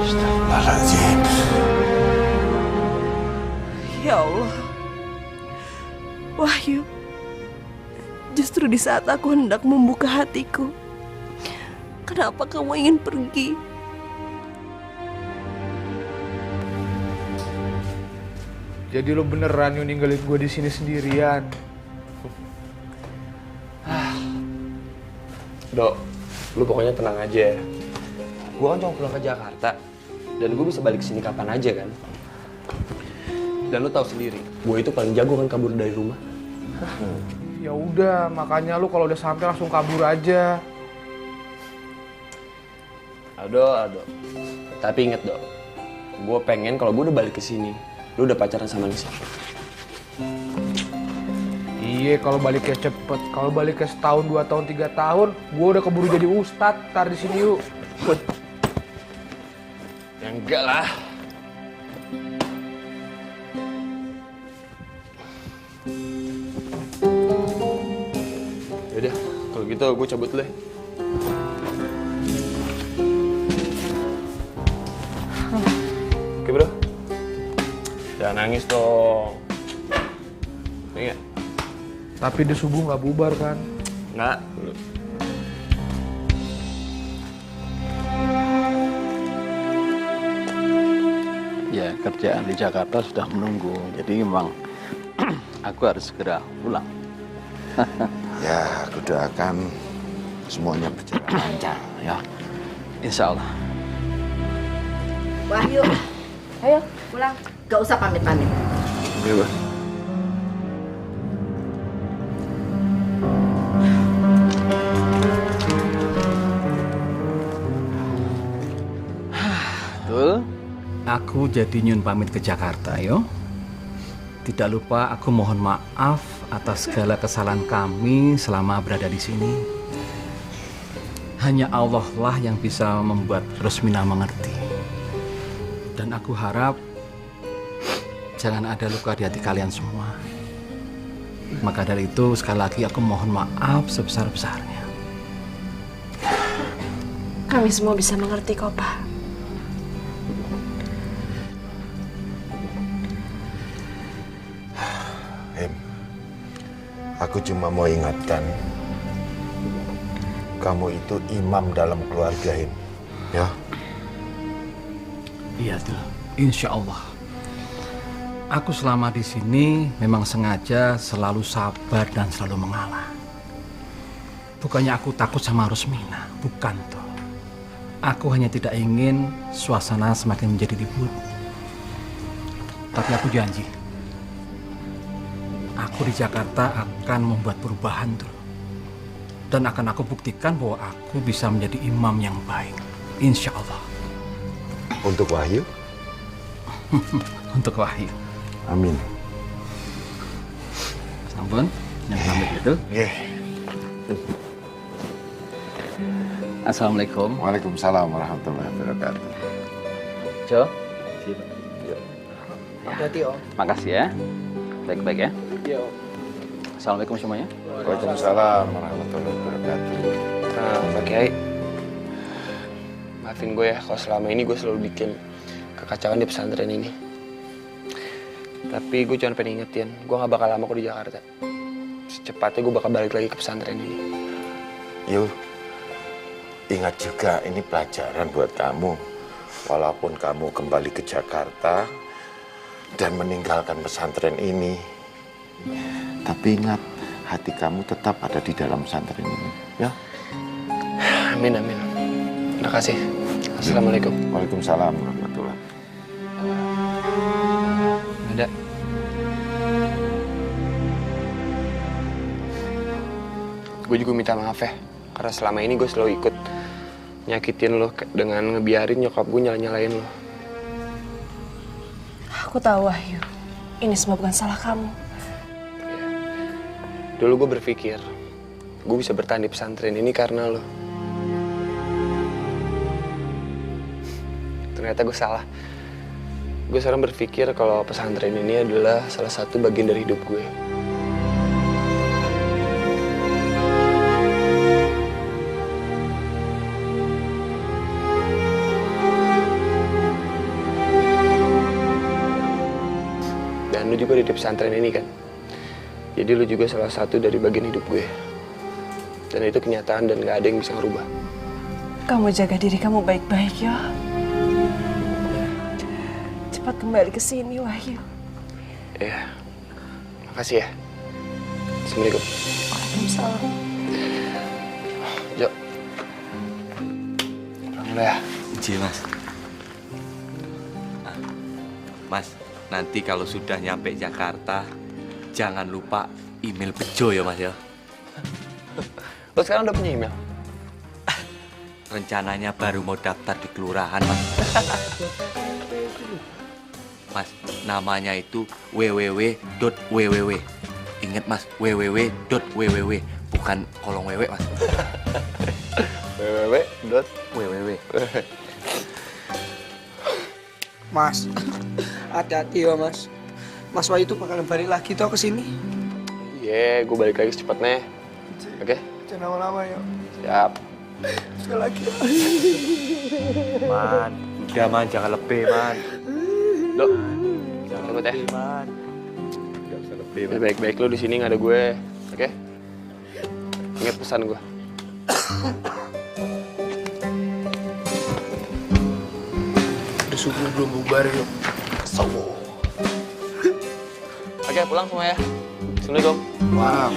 Astagfirullahaladzim. Ya Allah, Wahyu, Justru di saat aku hendak membuka hatiku, kenapa kamu ingin pergi? Jadi lo beneran yang ninggalin gue di sini sendirian? Dok, lu pokoknya tenang aja. Gue kan cuma pulang ke Jakarta dan gue bisa balik sini kapan aja kan. Dan lu tahu sendiri, gue itu paling jago kan kabur dari rumah. Ya udah, makanya lu kalau udah sampai langsung kabur aja. Aldo. Tapi inget dok, gue pengen kalau gue udah balik ke sini, lu udah pacaran sama Nisa. Iya, kalau baliknya cepet. Kalau baliknya setahun, 2 tahun, 3 tahun, gue udah keburu jadi ustadz. Ntar di sini yuk. Ya enggak lah. Yaudah, kalau gitu gue cabut dulu ya. Oke bro. Jangan nangis dong. Iya. Tapi di subuh nggak bubar kan? Nggak. Ya, kerjaan di Jakarta sudah menunggu. Jadi memang aku harus segera pulang. Ya, aku doakan semuanya berjalan lancar ya. Insya Allah. Wahyu, ayo pulang. Gak usah pamit-pamit. Oke, Bang. Aku jadi nyun pamit ke Jakarta, yo. Tidak lupa aku mohon maaf atas segala kesalahan kami selama berada di sini. Hanya Allah lah yang bisa membuat Rosmina mengerti. Dan aku harap jangan ada luka di hati kalian semua. Maka dari itu sekali lagi aku mohon maaf sebesar-besarnya. Kami semua bisa mengerti kok, Pak. Aku cuma mau ingatkan, kamu itu imam dalam keluarga ini, ya? Iya, tuh. Insya Allah. Aku selama di sini memang sengaja selalu sabar dan selalu mengalah. Bukannya aku takut sama Rosmina, bukan toh. Aku hanya tidak ingin suasana semakin menjadi ribut. Tapi aku janji, aku di Jakarta akan membuat perubahan tuh. Dan akan aku buktikan bahwa aku bisa menjadi imam yang baik. Insya Allah. Untuk Wahyu? Untuk Wahyu. Amin. Sampun, yang pamit itu. Yeah. Assalamualaikum. Waalaikumsalam warahmatullahi wabarakatuh. Jo. Hati-hati, Om. Makasih ya. Baik-baik ya. Iya, Om. Assalamualaikum semuanya. Waalaikumsalam warahmatullahi wabarakatuh. Pak Kiai, maafin gue ya kalau selama ini gue selalu bikin kekacauan di pesantren ini. Tapi gue cuma pengen ingetin, gue gak bakal lama kok di Jakarta. Secepatnya gue bakal balik lagi ke pesantren ini. Yuk, ingat juga ini pelajaran buat kamu. Walaupun kamu kembali ke Jakarta dan meninggalkan pesantren ini, tapi ingat, hati kamu tetap ada di dalam pesantren ini, ya? Amin, amin. Terima kasih. Assalamualaikum. Waalaikumsalam warahmatullahi. Ada. Gue juga minta maaf ya, karena selama ini gue selalu ikut nyakitin lo dengan ngebiarin nyokap gue nyala-nyalain lo. Aku tahu, Wahyu. Ini semua bukan salah kamu. Dulu gue berpikir, gue bisa bertahan di pesantren ini karena lo. Ternyata gue salah. Gue sekarang berpikir kalau pesantren ini adalah salah satu bagian dari hidup gue. Dan lu juga di pesantren ini kan. Jadi lu juga salah satu dari bagian hidup gue. Dan itu kenyataan dan gak ada yang bisa ngerubah. Kamu jaga diri kamu baik-baik ya. Cepat kembali ke sini, Wahyu. Iya. Makasih ya. Assalamualaikum. Waalaikumsalam. Jo. Pulang dulu ya. Iya, Mas. Mas, nanti kalau sudah nyampe Jakarta, jangan lupa email Bejo ya, Mas ya. Lo sekarang udah punya email? Rencananya baru mau daftar di kelurahan, Mas. Mas, namanya itu www.www. Ingat, Mas, www.www, bukan kolong wewe, Mas. www.www. Mas, hati-hati ya Mas. Mas Wahyu itu bakalan balik lagi toh ke sini. Iya, gue balik lagi secepatnya. Oke? Jangan lama-lama ya. Siap. Sekali lagi. Man, udah man, jangan lebih man. Lo, jangan takut ya. Man, gak usah lebih. Lebih baik-baik lo di sini nggak ada gue, oke? Ingat pesan gue. Udah subuh belum bubar yuk. Oke, pulang semua ya. Assalamualaikum. Mas.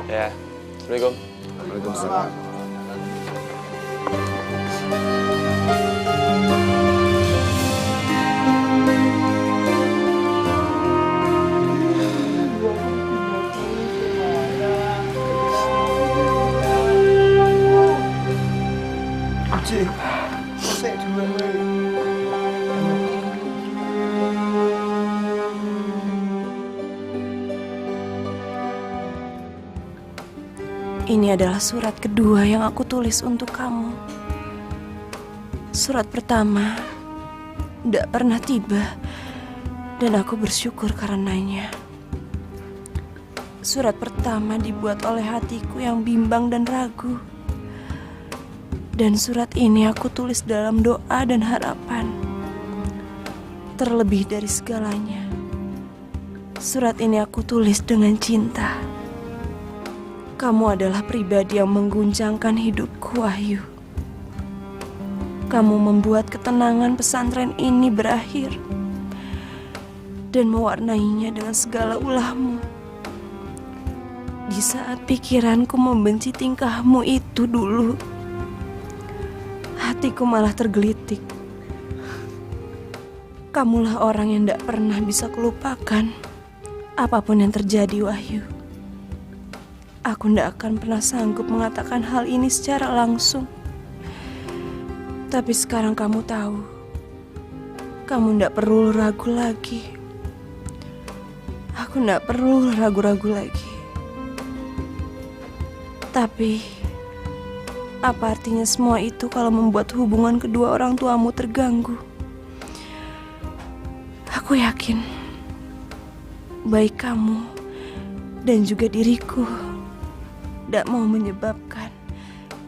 Ya. Assalamualaikum. Waalaikumsalam. Cik, saya duluan lagi. Ini adalah surat kedua yang aku tulis untuk kamu. Surat pertama tidak pernah tiba dan aku bersyukur karenanya. Surat pertama dibuat oleh hatiku yang bimbang dan ragu. Dan surat ini aku tulis dalam doa dan harapan. Terlebih dari segalanya, surat ini aku tulis dengan cinta. Kamu adalah pribadi yang mengguncangkan hidupku, Wahyu. Kamu membuat ketenangan pesantren ini berakhir dan mewarnainya dengan segala ulahmu. Di saat pikiranku membenci tingkahmu itu dulu, hatiku malah tergelitik. Kamulah orang yang tidak pernah bisa kulupakan apapun yang terjadi, Wahyu. Aku tidak akan pernah sanggup mengatakan hal ini secara langsung. Tapi sekarang kamu tahu, kamu tidak perlu ragu lagi. Aku tidak perlu ragu-ragu lagi. Tapi, apa artinya semua itu kalau membuat hubungan kedua orang tuamu terganggu? Aku yakin, baik kamu dan juga diriku tidak mau menyebabkan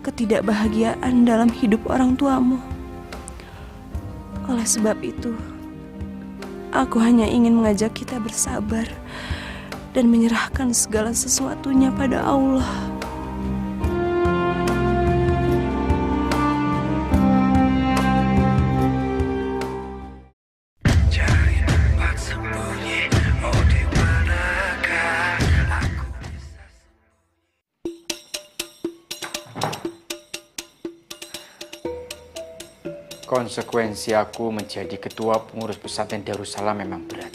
ketidakbahagiaan dalam hidup orang tuamu. Oleh sebab itu, aku hanya ingin mengajak kita bersabar dan menyerahkan segala sesuatunya pada Allah. Konsekuensi aku menjadi ketua pengurus pesantren Darussalam memang berat.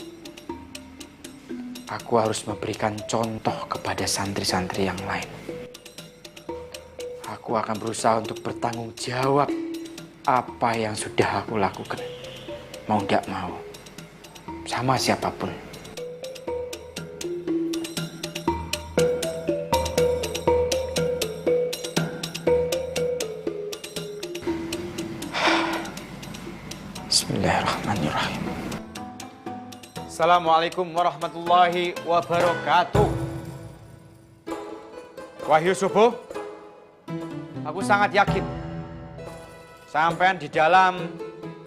Aku harus memberikan contoh kepada santri-santri yang lain. Aku akan berusaha untuk bertanggung jawab apa yang sudah aku lakukan. Mau tidak mau, sama siapapun. Bismillahirrahmanirrahim. Assalamualaikum warahmatullahi wabarakatuh. Wahyu Subuh, aku sangat yakin sampean di dalam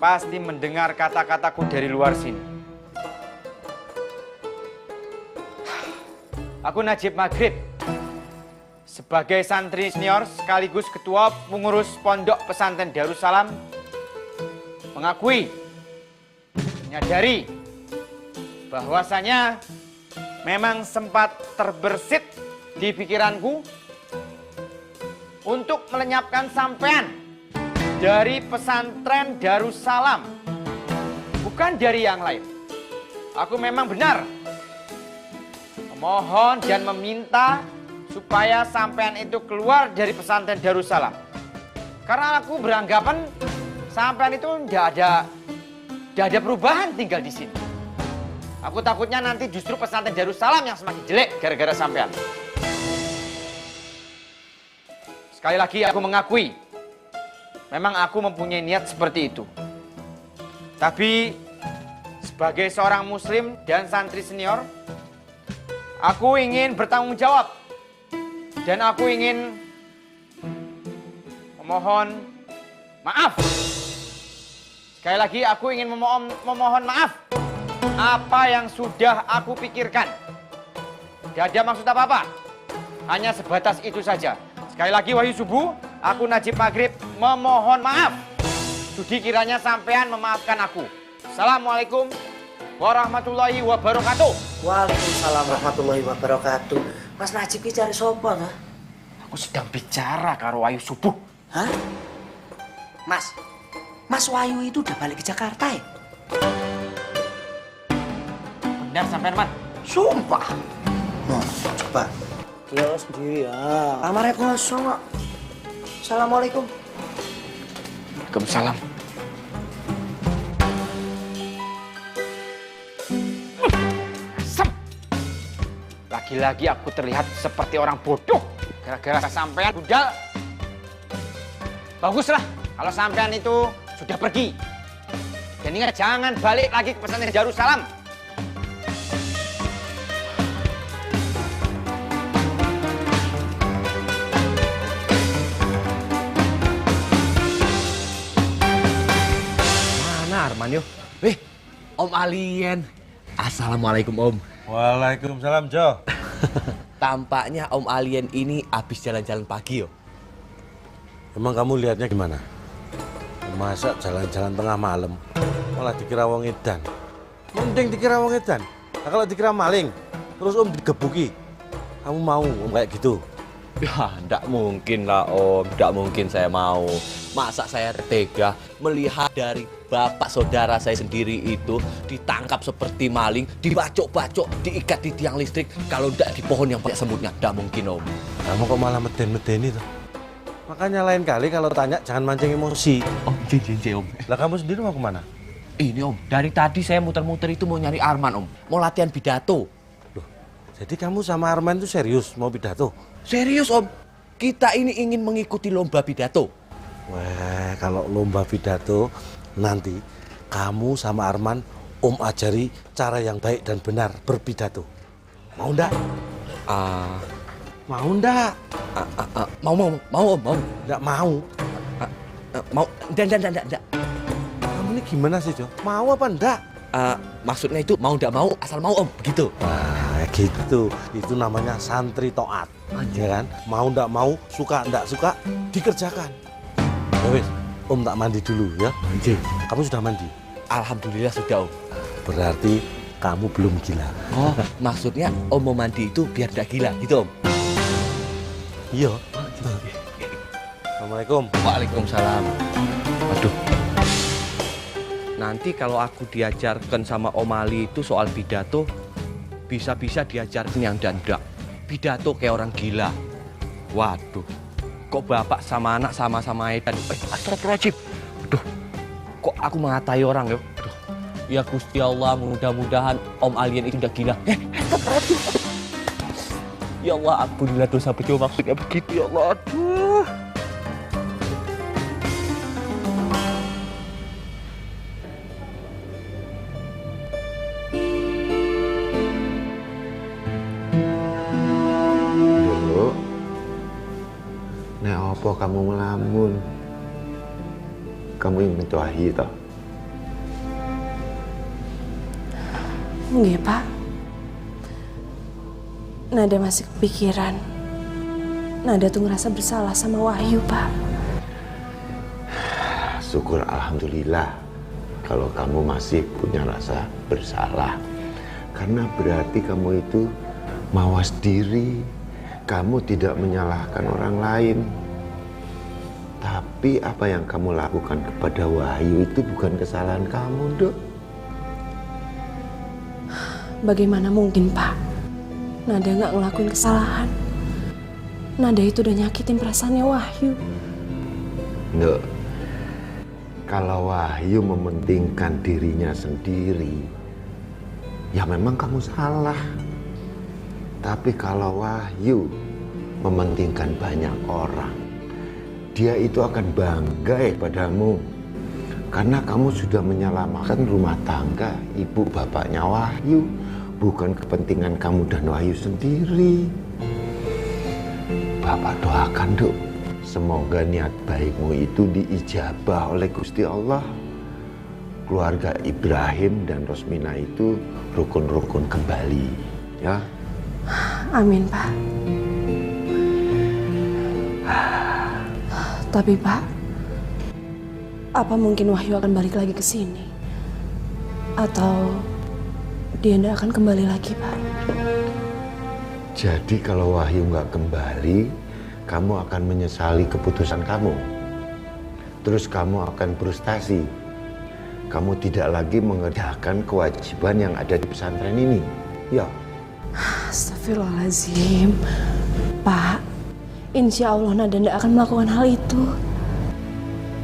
pasti mendengar kata-kataku dari luar sini. Aku Najib Maghrib, sebagai santri senior sekaligus ketua pengurus Pondok Pesantren Darussalam, mengakui, menyadari bahwasanya memang sempat terbersit di pikiranku untuk melenyapkan sampean dari pesantren Darussalam, bukan dari yang lain. Aku memang benar memohon dan meminta supaya sampean itu keluar dari pesantren Darussalam. Karena aku beranggapan sampean itu tidak ada perubahan tinggal di sini. Aku takutnya nanti justru pesantren Darussalam yang semakin jelek gara-gara sampean. Sekali lagi aku mengakui, memang aku mempunyai niat seperti itu. Tapi sebagai seorang muslim dan santri senior, aku ingin bertanggung jawab dan aku ingin memohon maaf. Sekali lagi aku ingin memohon maaf apa yang sudah aku pikirkan. Tidak ada maksud apa-apa, hanya sebatas itu saja. Sekali lagi Wahyu Subuh, aku Najib Maghrib memohon maaf. Sudi kiranya sampean memaafkan aku. Assalamualaikum warahmatullahi wabarakatuh. Waalaikumsalam warahmatullahi wabarakatuh. Mas Najib ini cari sopo lah? Aku sedang bicara karo Wahyu Subuh. Hah? Mas Wahyu itu udah balik ke Jakarta ya? Benar sampean, Man? Sumpah. Nah, coba. Dia sendiri ya. Kamarnya kosong kok. Assalamualaikum. Waalaikumsalam. Lagi-lagi aku terlihat seperti orang bodoh gara-gara sampean budal. Baguslah kalau sampean itu sudah pergi. Dan ingat jangan balik lagi ke pesantren Darussalam. Mana Arman yo? Om Alien. Assalamualaikum Om. Waalaikumsalam Jo. Tampaknya Om Alien ini habis jalan-jalan pagi yo. Emang kamu lihatnya gimana? Masa jalan-jalan tengah malam malah dikira wong edan. Mending dikira wong edan. Nah, kalau dikira maling, terus Om digebuki. Kamu mau Om kayak gitu? Ya, enggak mungkin lah Om, enggak mungkin saya mau. Masa saya tega melihat dari bapak saudara saya sendiri itu ditangkap seperti maling, dibacok-bacok, diikat di tiang listrik, kalau enggak di pohon yang banyak semutnya. Enggak mungkin Om. Kamu kok malah meden-meden itu? Makanya lain kali kalau tanya jangan mancing emosi. Oh, jin Om. Lah kamu sendiri mau kemana? Ini Om, dari tadi saya muter-muter itu mau nyari Arman Om, mau latihan pidato. Loh, jadi kamu sama Arman itu serius mau pidato? Serius Om, kita ini ingin mengikuti lomba pidato. Wah, kalau lomba pidato nanti kamu sama Arman Om ajari cara yang baik dan benar berpidato. Mau ndak? Mau ndak? Mau Om, mau. Ndak mau. Mau, ndak. Kamu ini gimana sih Jo? Mau apa ndak? Maksudnya itu mau ndak mau, asal mau Om, begitu. Nah, gitu. Itu namanya santri taat. Ya kan? Mau ndak mau, suka ndak suka, dikerjakan. Ya wis, Om tak mandi dulu ya. Mandi. Kamu sudah mandi? Alhamdulillah sudah Om. Berarti kamu belum gila. Oh, maksudnya Om mau mandi itu biar tidak gila, gitu Om? Iya. Assalamualaikum. Waalaikumsalam. Waduh. Nanti kalau aku diajarkan sama Om Ali itu soal pidato, bisa-bisa diajarkan yang dandak. Pidato kayak orang gila. Waduh. Kok bapak sama anak sama-sama edan? Astagfirullahaladzim. Aduh, kok aku mengatai orang ya? Aduh. Ya Gusti Allah, mudah-mudahan Om Alien itu udah gila. Astagfirullahaladzim. Ya Allah, ampunilah dosa beliau, maksudnya begitu ya Allah. Aduh. Nek apa kamu melamun? Kamu ingin mencuahi toh? Nggih, Pak. Nada masih kepikiran. Nada tuh ngerasa bersalah sama Wahyu, Pak. Syukur alhamdulillah kalau kamu masih punya rasa bersalah. Karena berarti kamu itu mawas diri. Kamu tidak menyalahkan orang lain. Tapi apa yang kamu lakukan kepada Wahyu itu bukan kesalahan kamu, Dok. Bagaimana mungkin, Pak? Nada nggak ngelakuin kesalahan. Nada itu udah nyakitin perasaannya Wahyu. Dok, kalau Wahyu mementingkan dirinya sendiri, ya memang kamu salah. Tapi kalau Wahyu mementingkan banyak orang, dia itu akan bangga padamu. Karena kamu sudah menyelamatkan rumah tangga ibu bapaknya Wahyu. Bukan kepentingan kamu dan Wahyu sendiri. Bapak doakan, Dok. Semoga niat baikmu itu diijabah oleh Gusti Allah. Keluarga Ibrahim dan Rosmina itu rukun-rukun kembali. Ya. Amin, Pak. Tapi, Pak, apa mungkin Wahyu akan balik lagi ke sini? Atau dia tidak akan kembali lagi, Pak? Jadi kalau Wahyu nggak kembali, kamu akan menyesali keputusan kamu. Terus kamu akan frustasi. Kamu tidak lagi mengerjakan kewajiban yang ada di pesantren ini. Ya. Astagfirullahaladzim. Pak, insya Allah Nada tidak akan melakukan hal itu.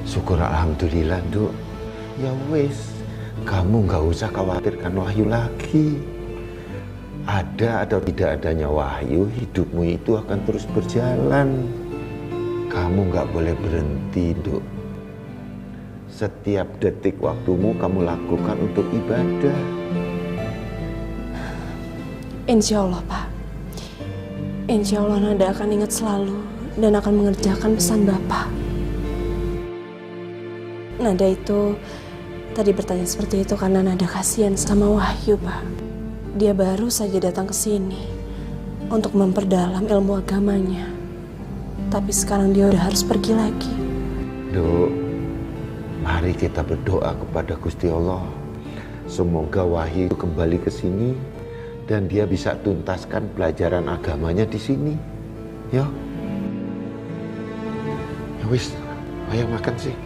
Syukur alhamdulillah, Dok. Ya wis, kamu nggak usah khawatirkan Wahyu lagi. Ada atau tidak adanya Wahyu, hidupmu itu akan terus berjalan. Kamu nggak boleh berhenti, Dok. Setiap detik waktumu kamu lakukan untuk ibadah. Insya Allah, Pak. Insya Allah Nada akan ingat selalu dan akan mengerjakan pesan Bapak. Nada itu tadi bertanya seperti itu karena Nada kasihan sama Wahyu, Pak. Dia baru saja datang ke sini untuk memperdalam ilmu agamanya. Tapi sekarang dia udah harus pergi lagi. Dok, mari kita berdoa kepada Gusti Allah. Semoga Wahyu kembali ke sini dan dia bisa tuntaskan pelajaran agamanya di sini. Ya. Ya wis, ayo makan sih.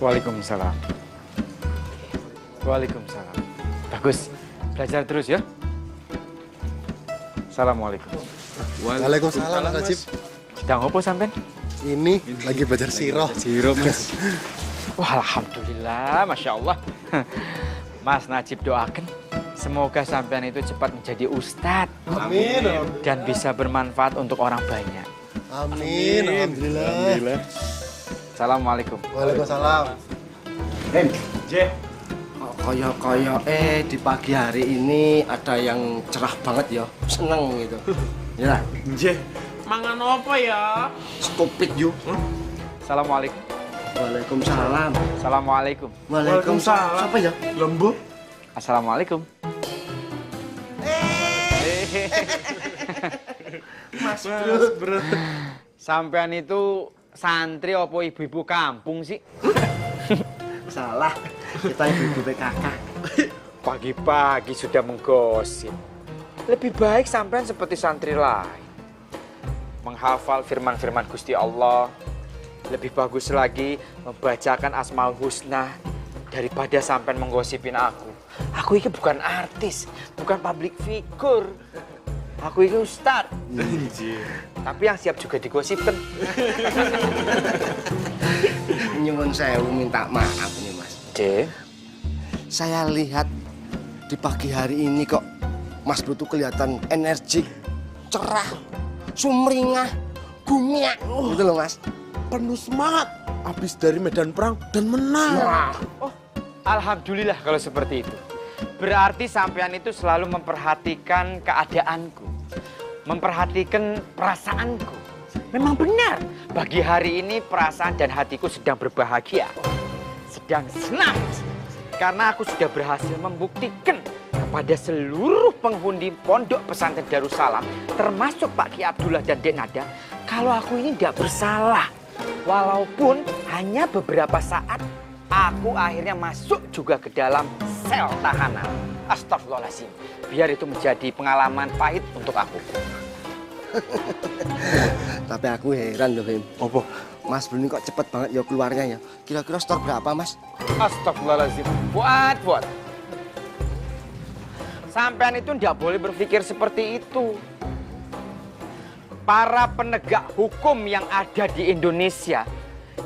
Waalaikumsalam. Waalaikumsalam. Bagus. Belajar terus ya. Assalamualaikum. Waalaikumsalam, Mas Najib. Sedang apa sampean? Ini lagi belajar siroh. Siroh, Mas. Wah, alhamdulillah, Masya Allah. Mas Najib doakan semoga sampean itu cepat menjadi ustadz. Amin. Dan bisa bermanfaat untuk orang banyak. Amin. Alhamdulillah. Assalamualaikum. Waalaikumsalam. J. Kayak di pagi hari ini ada yang cerah banget ya. Seneng gitu. Ya. J. Mangan apa ya? Stupid you. Assalamualaikum. Waalaikumsalam. Assalamualaikum. Waalaikumsalam. Siapa ya? Lembu. Assalamualaikum. Mas bro. Sampean itu santri apa ibu-ibu kampung sih? Salah, kita ibu-ibu PKK. Pagi-pagi sudah menggosip. Lebih baik sampean seperti santri lain. Menghafal firman-firman Gusti Allah. Lebih bagus lagi membacakan Asmaul Husna daripada sampean menggosipin aku. Aku ini bukan artis, bukan public figure. Aku ini ustadz. Tapi yang siap juga digosipkan. Nyuwun sewu minta maaf nih Mas. C. Saya lihat di pagi hari ini kok Mas Bro tuh kelihatan energik, cerah, sumringah, gumiak gitu loh Mas. Penuh semangat habis dari medan perang dan menang. Oh, alhamdulillah kalau seperti itu. Berarti sampean itu selalu memperhatikan keadaanku, memperhatikan perasaanku. Memang benar, bagi hari ini perasaan dan hatiku sedang berbahagia, sedang senang. Karena aku sudah berhasil membuktikan kepada seluruh penghuni Pondok Pesantren Darussalam, termasuk Pak Ki Abdullah dan Dek Nada, kalau aku ini tidak bersalah. Walaupun hanya beberapa saat, aku akhirnya masuk juga ke dalam sel tahanan. Astagfirullahaladzim, biar itu menjadi pengalaman pahit untuk aku. Tapi aku heran loh, Bim. Apa? Mas Bro ini kok cepet banget ya keluarnya ya. Kira-kira store berapa, Mas? Astagfirullahaladzim. Buat. Sampean itu tidak boleh berpikir seperti itu. Para penegak hukum yang ada di Indonesia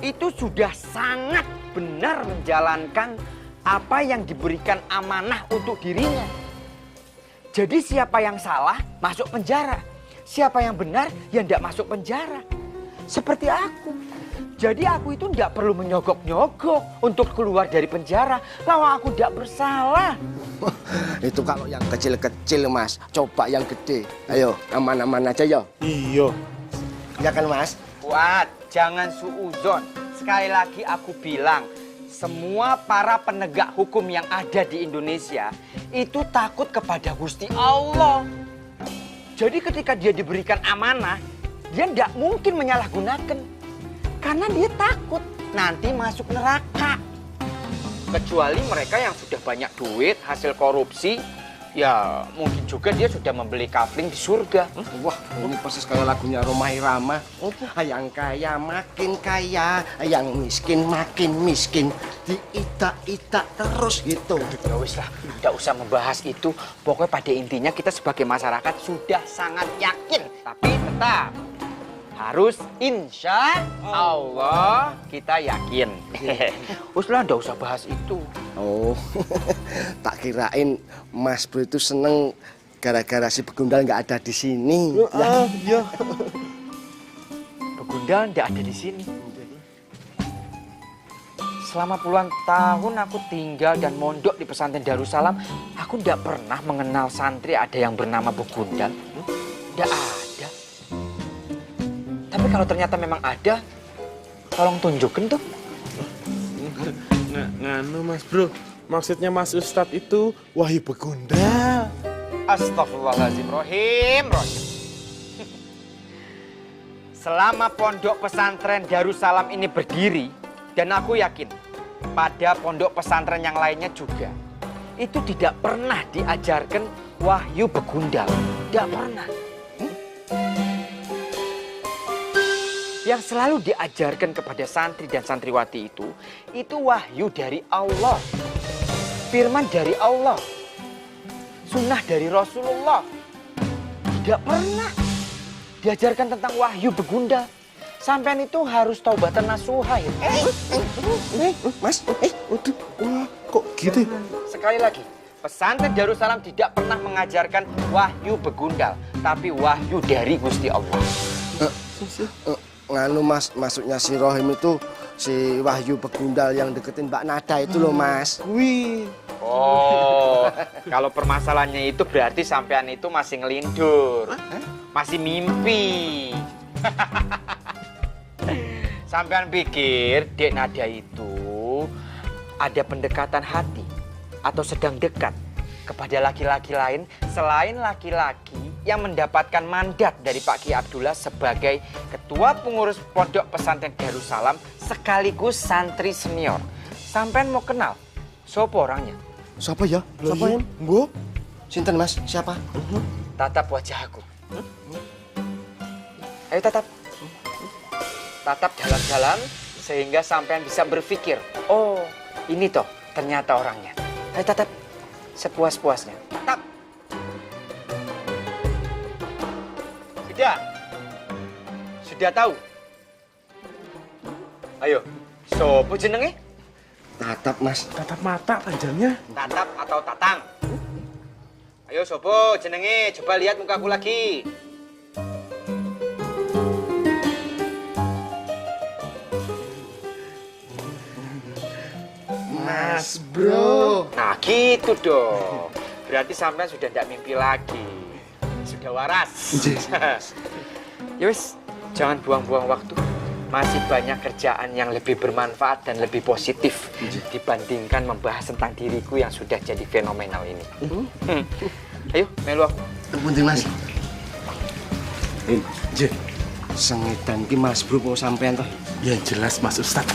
itu sudah sangat benar menjalankan apa yang diberikan amanah untuk dirinya. Jadi siapa yang salah masuk penjara. Siapa yang benar ya tidak masuk penjara. Seperti aku. Jadi aku itu tidak perlu menyogok-nyogok untuk keluar dari penjara. Lawan aku tidak bersalah. Itu kalau yang kecil-kecil, Mas. Coba yang gede. Ayo, aman-aman aja ya. Iya. Ya kan, Mas? Fuad, jangan suuzon. Sekali lagi aku bilang, semua para penegak hukum yang ada di Indonesia itu takut kepada Gusti Allah. Jadi ketika dia diberikan amanah, dia tidak mungkin menyalahgunakan. Karena dia takut nanti masuk neraka. Kecuali mereka yang sudah banyak duit, hasil korupsi, ya mungkin juga dia sudah membeli kafling di surga. Wah, ini persis kayak lagunya Rhoma Irama. Yang kaya makin kaya, yang miskin makin miskin. Diidak-idak terus gitu. Ya wis lah, tidak usah membahas itu. Pokoknya pada intinya kita sebagai masyarakat sudah sangat yakin. Tapi tetap harus insya Allah kita yakin. Uslah, nggak usah bahas itu. Oh, tak kirain Mas Bro itu seneng gara-gara si Begundal nggak ada di sini. Ya. Begundal nggak ada di sini. Selama puluhan tahun aku tinggal dan mondok di pesantren Darussalam, aku tidak pernah mengenal santri ada yang bernama Begundal. Tidak ada. Tapi kalau ternyata memang ada, tolong tunjukin tuh. Nganu Mas Bro, maksudnya Mas Ustadz itu Wahyu Begundal. Astagfirullahaladzim, Rohim. Selama pondok pesantren Darussalam ini berdiri, dan aku yakin pada pondok pesantren yang lainnya juga, itu tidak pernah diajarkan Wahyu Begundal. Tidak pernah. Yang selalu diajarkan kepada santri dan santriwati itu wahyu dari Allah. Firman dari Allah. Sunnah dari Rasulullah. Tidak pernah diajarkan tentang Wahyu Begundal. Sampean itu harus taubatan nasuha ya. Mas, waduh, wah, kok gitu? Sekali lagi, pesantren Darussalam tidak pernah mengajarkan Wahyu Begundal, tapi wahyu dari Gusti Allah. Nganu Mas, maksudnya si Rohim itu si Wahyu Begundal yang deketin Mbak Nada itu loh Mas. Wih. Oh, kalau permasalahannya itu berarti sampean itu masih ngelindur, masih mimpi. Sampean pikir Dek Nada itu ada pendekatan hati atau sedang dekat kepada laki-laki lain selain laki-laki yang mendapatkan mandat dari Pak Ki Abdullah sebagai Ketua Pengurus Pondok Pesantren Darussalam sekaligus santri senior. Sampean mau kenal siapa orangnya? Siapa ya? Siapa ya? Nggo? Sinten Mas? Siapa? Tatap wajah aku. Ayo tatap. Tatap dalam-dalam sehingga sampean bisa berpikir, oh ini toh ternyata orangnya. Ayo tatap sepuas-puasnya. Tatap. Sudah tahu? Ayo, sopo jenenge? Tatap Mas. Tatap mata panjangnya. Tatap atau tatang? Ayo sopo jenenge, coba lihat mukaku lagi. Mas Bro. Nah Gitu dong. Berarti sampean sudah tidak mimpi lagi. Sudah waras. Ya wis, jangan buang-buang waktu. Masih banyak kerjaan yang lebih bermanfaat dan lebih positif dibandingkan membahas tentang diriku yang sudah jadi fenomenal ini. Ayo, melu aku. Penting Mas. Je, sengitan ki Mas Bro mau sampean toh? Ya jelas Mas Ustadz.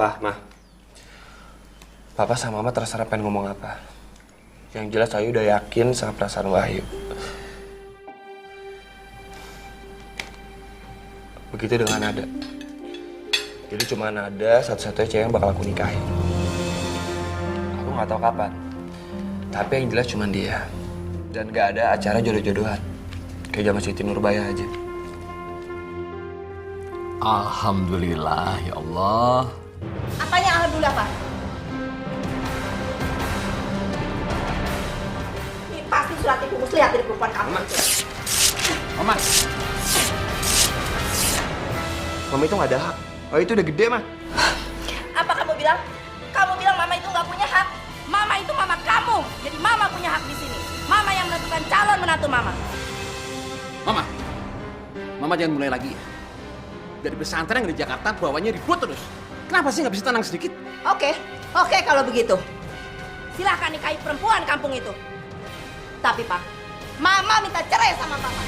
Pak, Ma. Papa sama Mama terserah pengen ngomong apa. Yang jelas saya udah yakin sama perasaan Wahyu. Begitu dengan Nada. Jadi cuma Nada satu-satunya cewek yang bakal aku nikahin. Aku nggak tahu kapan. Tapi yang jelas cuma dia. Dan nggak ada acara jodoh-jodohan. Kayak zaman Siti Nurbaya aja. Alhamdulillah ya Allah. Apanya alhamdulillah, Pak? Ini pasti surat ibu muslihat dari perempuan kamu. Mama. Mama itu nggak ada hak. Oh itu udah gede mah. Apa kamu bilang? Kamu bilang mama itu nggak punya hak? Mama itu mama kamu. Jadi mama punya hak di sini. Mama yang menentukan calon menantu mama. Mama jangan mulai lagi ya. Dari pesantren yang di Jakarta bawanya ribut terus. Kenapa sih nggak bisa tenang sedikit? Oke kalau begitu. Silahkan nikahi perempuan kampung itu. Tapi Pak, Mama minta cerai sama Papa.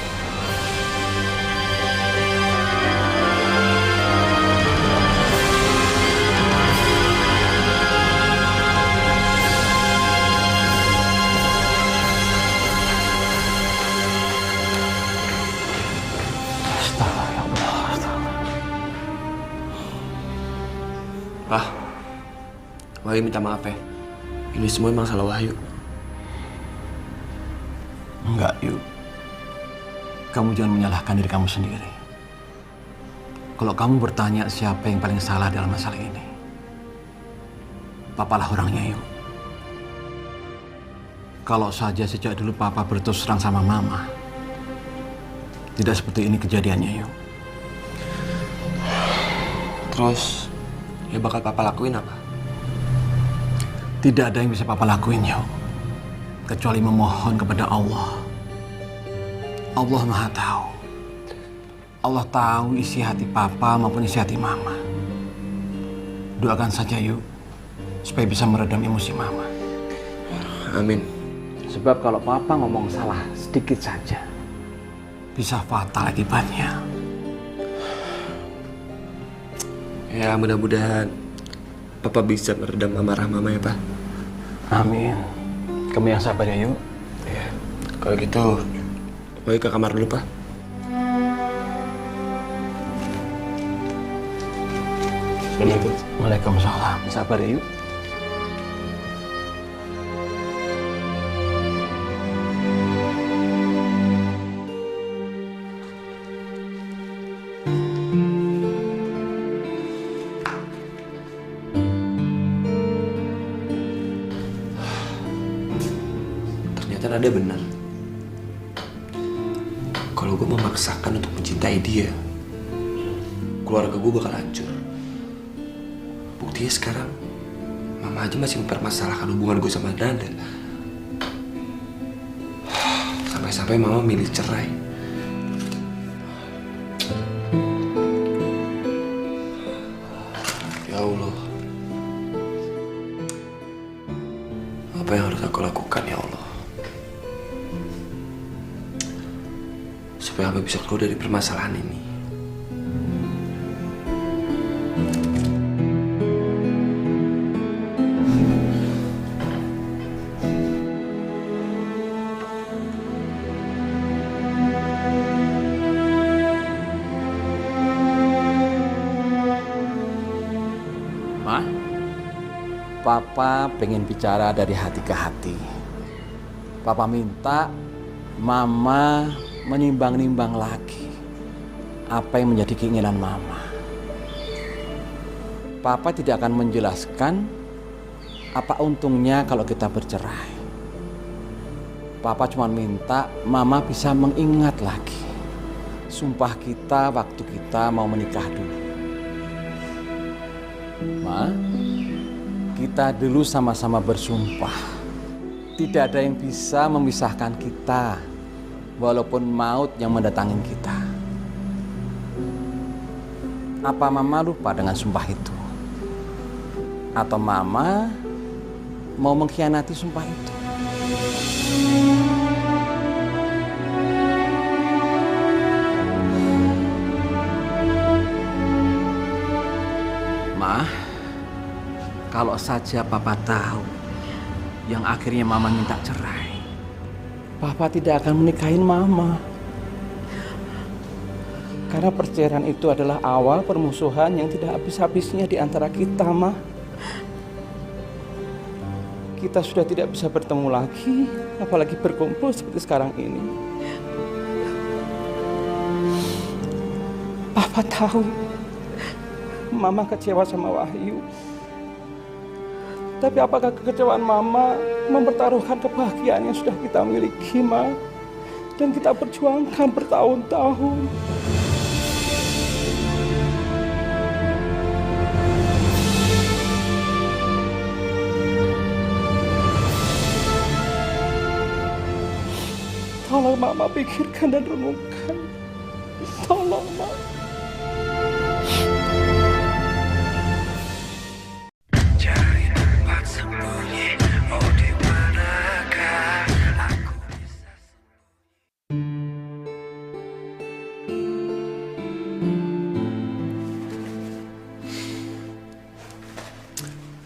Pak, Wahyu minta maaf ya. Ini semua emang salah Wahyu. Enggak, Yu. Kamu jangan menyalahkan diri kamu sendiri. Kalau kamu bertanya siapa yang paling salah dalam masalah ini, Papalah orangnya, Yu. Kalau saja sejak dulu Papa berterus terang sama Mama, tidak seperti ini kejadiannya, Yu. Terus, ya bakal Papa lakuin apa? Tidak ada yang bisa Papa lakuin, Yu. Kecuali memohon kepada Allah. Allah Maha Tahu. Allah tahu isi hati Papa maupun isi hati Mama. Doakan saja yuk, supaya bisa meredam emosi Mama. Amin. Sebab kalau Papa ngomong salah sedikit saja, bisa fatal akibatnya. Ya mudah-mudahan Papa bisa meredam amarah Mama ya Pak. Amin. Kamu yang sabar ya yuk. Ya. Kalau gitu, Wahyu ke kamar dulu Pak. Assalamualaikum. Waalaikumsalam. Sabar ya yuk. Ternyata Nada benar. Kalau gue memaksakan untuk mencintai dia, keluarga gue bakal hancur. Buktinya sekarang, Mama aja masih mempermasalahkan hubungan gue sama Nada. Sampai-sampai Mama milih cerai. Ya Allah. Apa yang harus aku lakukan ya Allah? Supaya Abah bisa keluar dari permasalahan ini. Ma, Papa pengen bicara dari hati ke hati. Papa minta Mama menimbang-nimbang lagi apa yang menjadi keinginan Mama. Papa tidak akan menjelaskan Apa untungnya kalau kita bercerai? Papa cuma minta Mama bisa mengingat lagi sumpah kita waktu kita mau menikah dulu. Ma, kita dulu sama-sama bersumpah tidak ada yang bisa memisahkan kita walaupun maut yang mendatangin kita. Apa Mama lupa dengan sumpah itu? Atau Mama mau mengkhianati sumpah itu? Ma, kalau saja Papa tahu yang akhirnya Mama minta cerai, Papa tidak akan menikahin Mama. Karena perceraian itu adalah awal permusuhan yang tidak habis-habisnya di antara kita, Ma. Kita sudah tidak bisa bertemu lagi, apalagi berkumpul seperti sekarang ini. Papa tahu Mama kecewa sama Wahyu. Tapi apakah kekecewaan Mama mempertaruhkan kebahagiaan yang sudah kita miliki, Ma? Dan kita perjuangkan bertahun-tahun. Tolong Mama pikirkan dan renungkan. Tolong, Ma.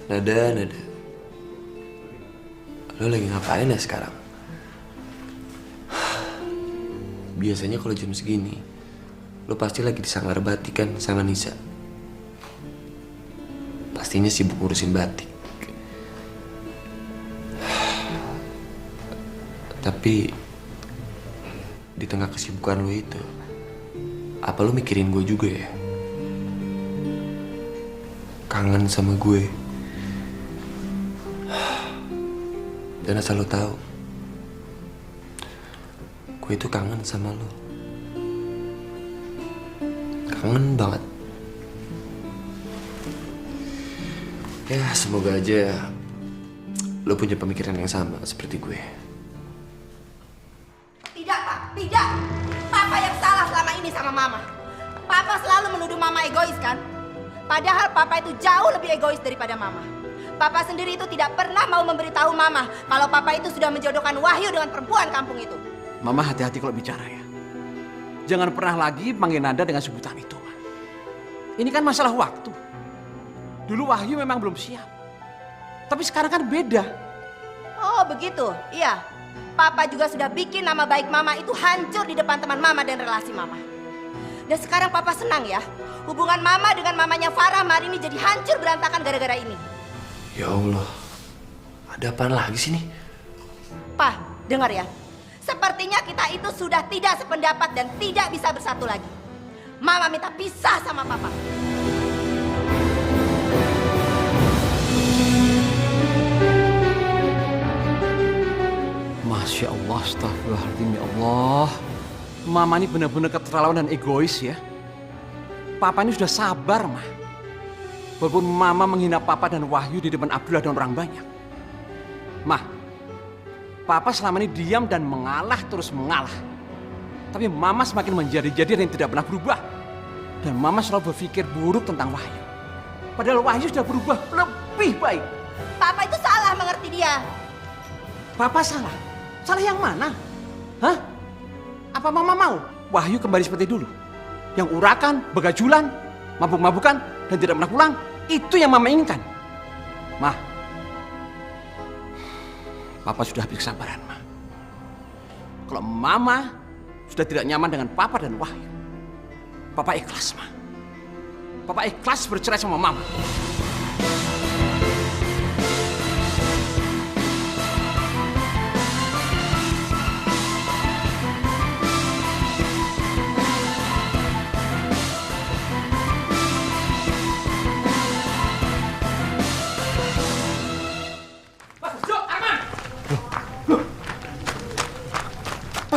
Nada. Lo lagi ngapain ya sekarang? Biasanya kalau jam segini, lo pasti lagi di sanggar batik kan sama Nisa. Pastinya sibuk ngurusin batik. Tapi di tengah kesibukan lo itu, apa lo mikirin gue juga ya? Kangen sama gue. Dan asal lo tahu, gue itu kangen sama lo. Kangen banget. Ya, semoga aja lo punya pemikiran yang sama seperti gue. Tidak, Pak. Tidak. Papa yang salah selama ini sama Mama. Papa selalu menuduh Mama egois, kan? Padahal Papa itu jauh lebih egois daripada Mama. Papa sendiri itu tidak pernah mau memberitahu Mama kalau Papa itu sudah menjodohkan Wahyu dengan perempuan kampung itu. Mama hati-hati kalau bicara ya. Jangan pernah lagi panggil Nada dengan sebutan itu. Ini kan masalah waktu. Dulu Wahyu memang belum siap. Tapi sekarang kan beda. Oh begitu, iya. Papa juga sudah bikin nama baik Mama itu hancur di depan teman Mama dan relasi Mama. Dan sekarang Papa senang ya. Hubungan Mama dengan mamanya Farah hari ini jadi hancur berantakan gara-gara ini. Ya Allah, ada apaan lagi sih nih? Pak, dengar ya. Sepertinya kita itu sudah tidak sependapat dan tidak bisa bersatu lagi. Mama minta pisah sama Papa. Masya Allah, astagfirullahaladzim ya Allah. Mama ini benar-benar keterlaluan dan egois ya. Papa ini sudah sabar, Ma. Walaupun Mama menghina Papa dan Wahyu di depan Abdullah dan orang banyak. Ma, Papa selama ini diam dan mengalah terus mengalah. Tapi Mama semakin menjadi-jadi dan tidak pernah berubah. Dan Mama selalu berpikir buruk tentang Wahyu. Padahal Wahyu sudah berubah lebih baik. Papa itu salah mengerti dia. Papa salah? Salah yang mana? Hah? Apa Mama mau Wahyu kembali seperti dulu? Yang urakan, begajulan, mabuk-mabukan, dan tidak pernah pulang? Itu yang Mama inginkan. Ma, Papa sudah habis kesabaran, Ma. Kalau Mama sudah tidak nyaman dengan Papa dan Wahyu, Papa ikhlas, Ma. Papa ikhlas bercerai sama Mama.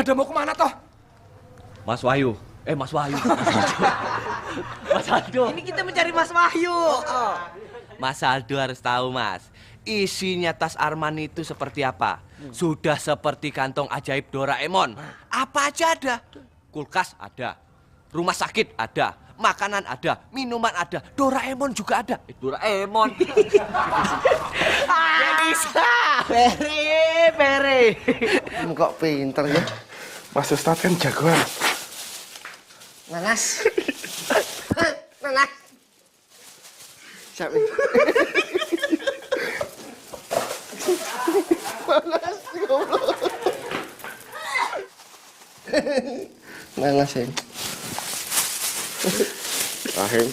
pada mau kemana toh? Mas Wahyu. Mas Wahyu. Mas Aldo. Ini kita mencari Mas Wahyu. Mas Aldo harus tahu, Mas. Isinya tas Arman itu seperti apa? Sudah seperti kantong ajaib Doraemon. Apa aja ada. Kulkas ada. Rumah sakit ada. Makanan ada. Minuman ada. Doraemon juga ada. Doraemon. Bisa. Pere. Kok pinter ya? Mas Ustadz kan jagoan. Nanas. Nanas. Siapa? Nanas, goblok. Nanas, Heng. Heng.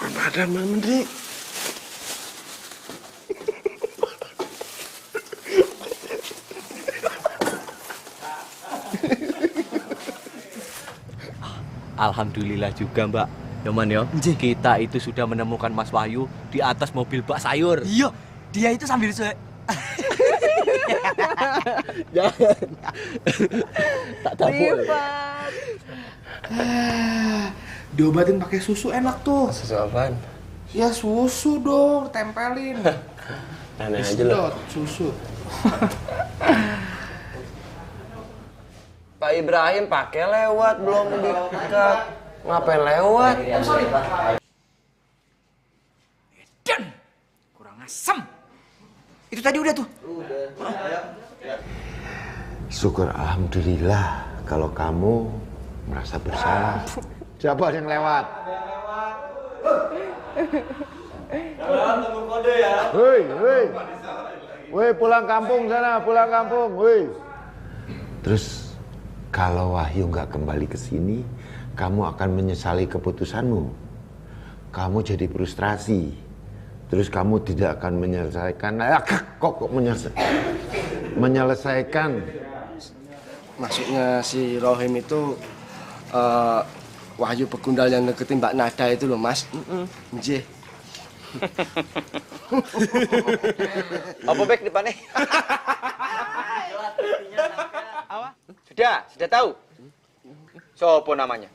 Mana ada Menteri? Alhamdulillah juga, Mbak. Yaman ya, kita itu sudah menemukan Mas Wahyu di atas mobil bak sayur. Iya, dia itu sambil cuek. Jangan. Tak dapur. Diobatin pakai susu enak tuh. Susu apaan? Ya susu dong, tempelin. Aneh aja loh. Susu. Pak Ibrahim pakai lewat, belum diikat. Ngapain lewat? Dan kurang asem. Itu tadi udah tuh. Syukur alhamdulillah kalau kamu merasa bersalah. Siapa yang lewat? Tunggu kode ya. Woi, pulang kampung sana, pulang kampung, woi. Terus kalau Wahyu nggak kembali ke sini, kamu akan menyesali keputusanmu. Kamu jadi frustrasi. Terus kamu tidak akan menyelesaikan. Maksudnya si Rohim itu Wahyu Begundal yang deketin Mbak Nada itu loh, Mas. Nggih. Apa baik depannya? Sudah tahu? Sopo namanya?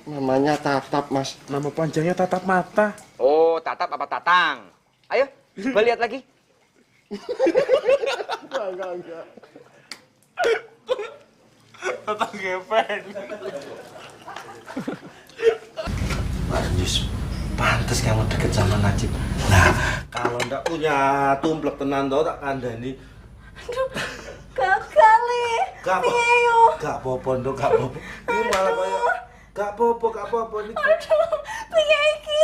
Namanya Tatap, Mas. Nama panjangnya Tatap Mata. Oh, Tatap apa Tatang? Ayo, coba lihat lagi. Enggak. Tatang gepeng. Yus, pantes kamu deket sama Najib. Nah, kalau ndak punya tumplek tenan tau tak kandani. Aduh, kali. Gak apa-apa, Nduk, gak apa-apa. Ini malah kayak gak apa-apa. Aduh, piye iki?